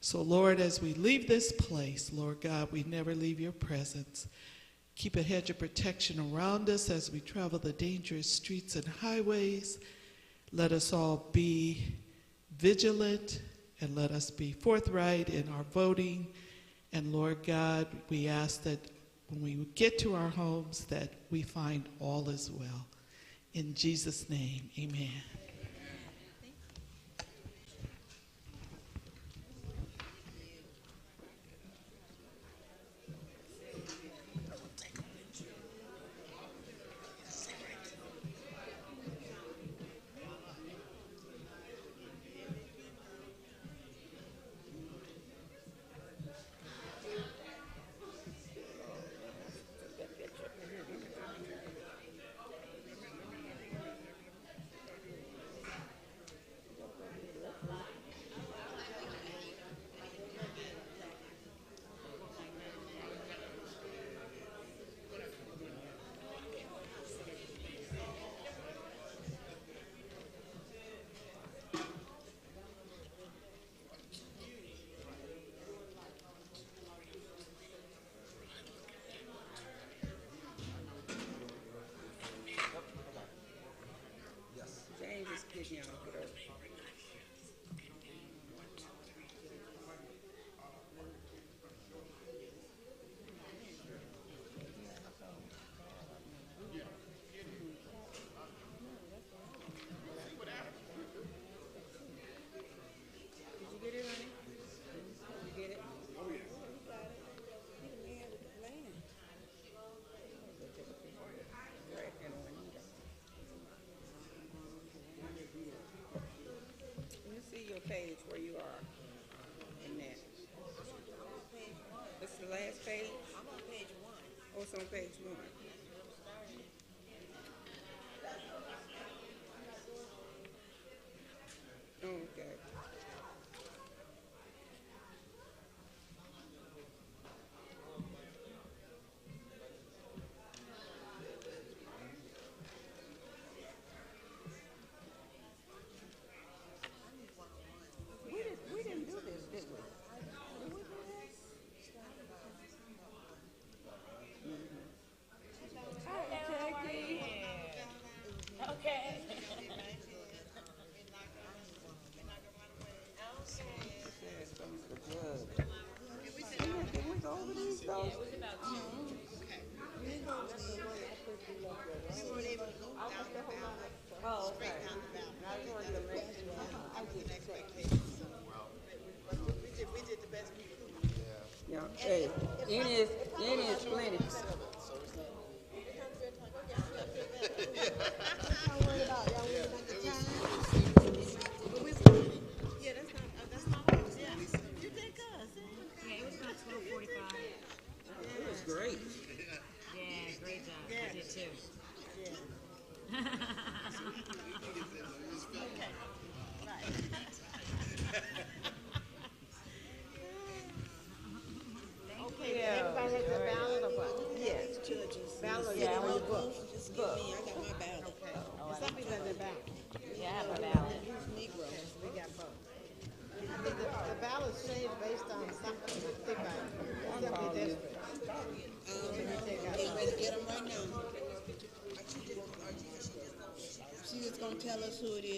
So, Lord, as we leave this place, Lord God, we never leave your presence. Keep a hedge of protection around us as we travel the dangerous streets and highways. Let us all be vigilant and let us be forthright in our voting. And, Lord God, we ask that when we get to our homes, that we find all is well. In Jesus' name, amen. last page? I'm on page 1. Oh, it's on page 1. Okay. We didn't do this, did we? Did we do this? Hi, Jackie. Okay. Did we go over these though? Yeah, it was about 2. Okay. Oh, okay. Now you want the next one. I did the next page. We did the best we could. Yeah. Hey, any is plenty. Yeah, that's not us. Yeah. You did good. Yeah, it was about 12:45. It was great. Yeah, great job. Yeah. I did too. Yeah. Okay. Right. Okay, everybody has their ballot or what? Yes. Ballot, yeah, I want your book. Just give me, I got my ballot. Okay. Some people have their ballot. Yeah, I have a ballot. Who's Negroes? We got both. I think the ballots changed based on something. Think about it. Assembly district. Get ready to get them right now. She just gonna tell us who it is.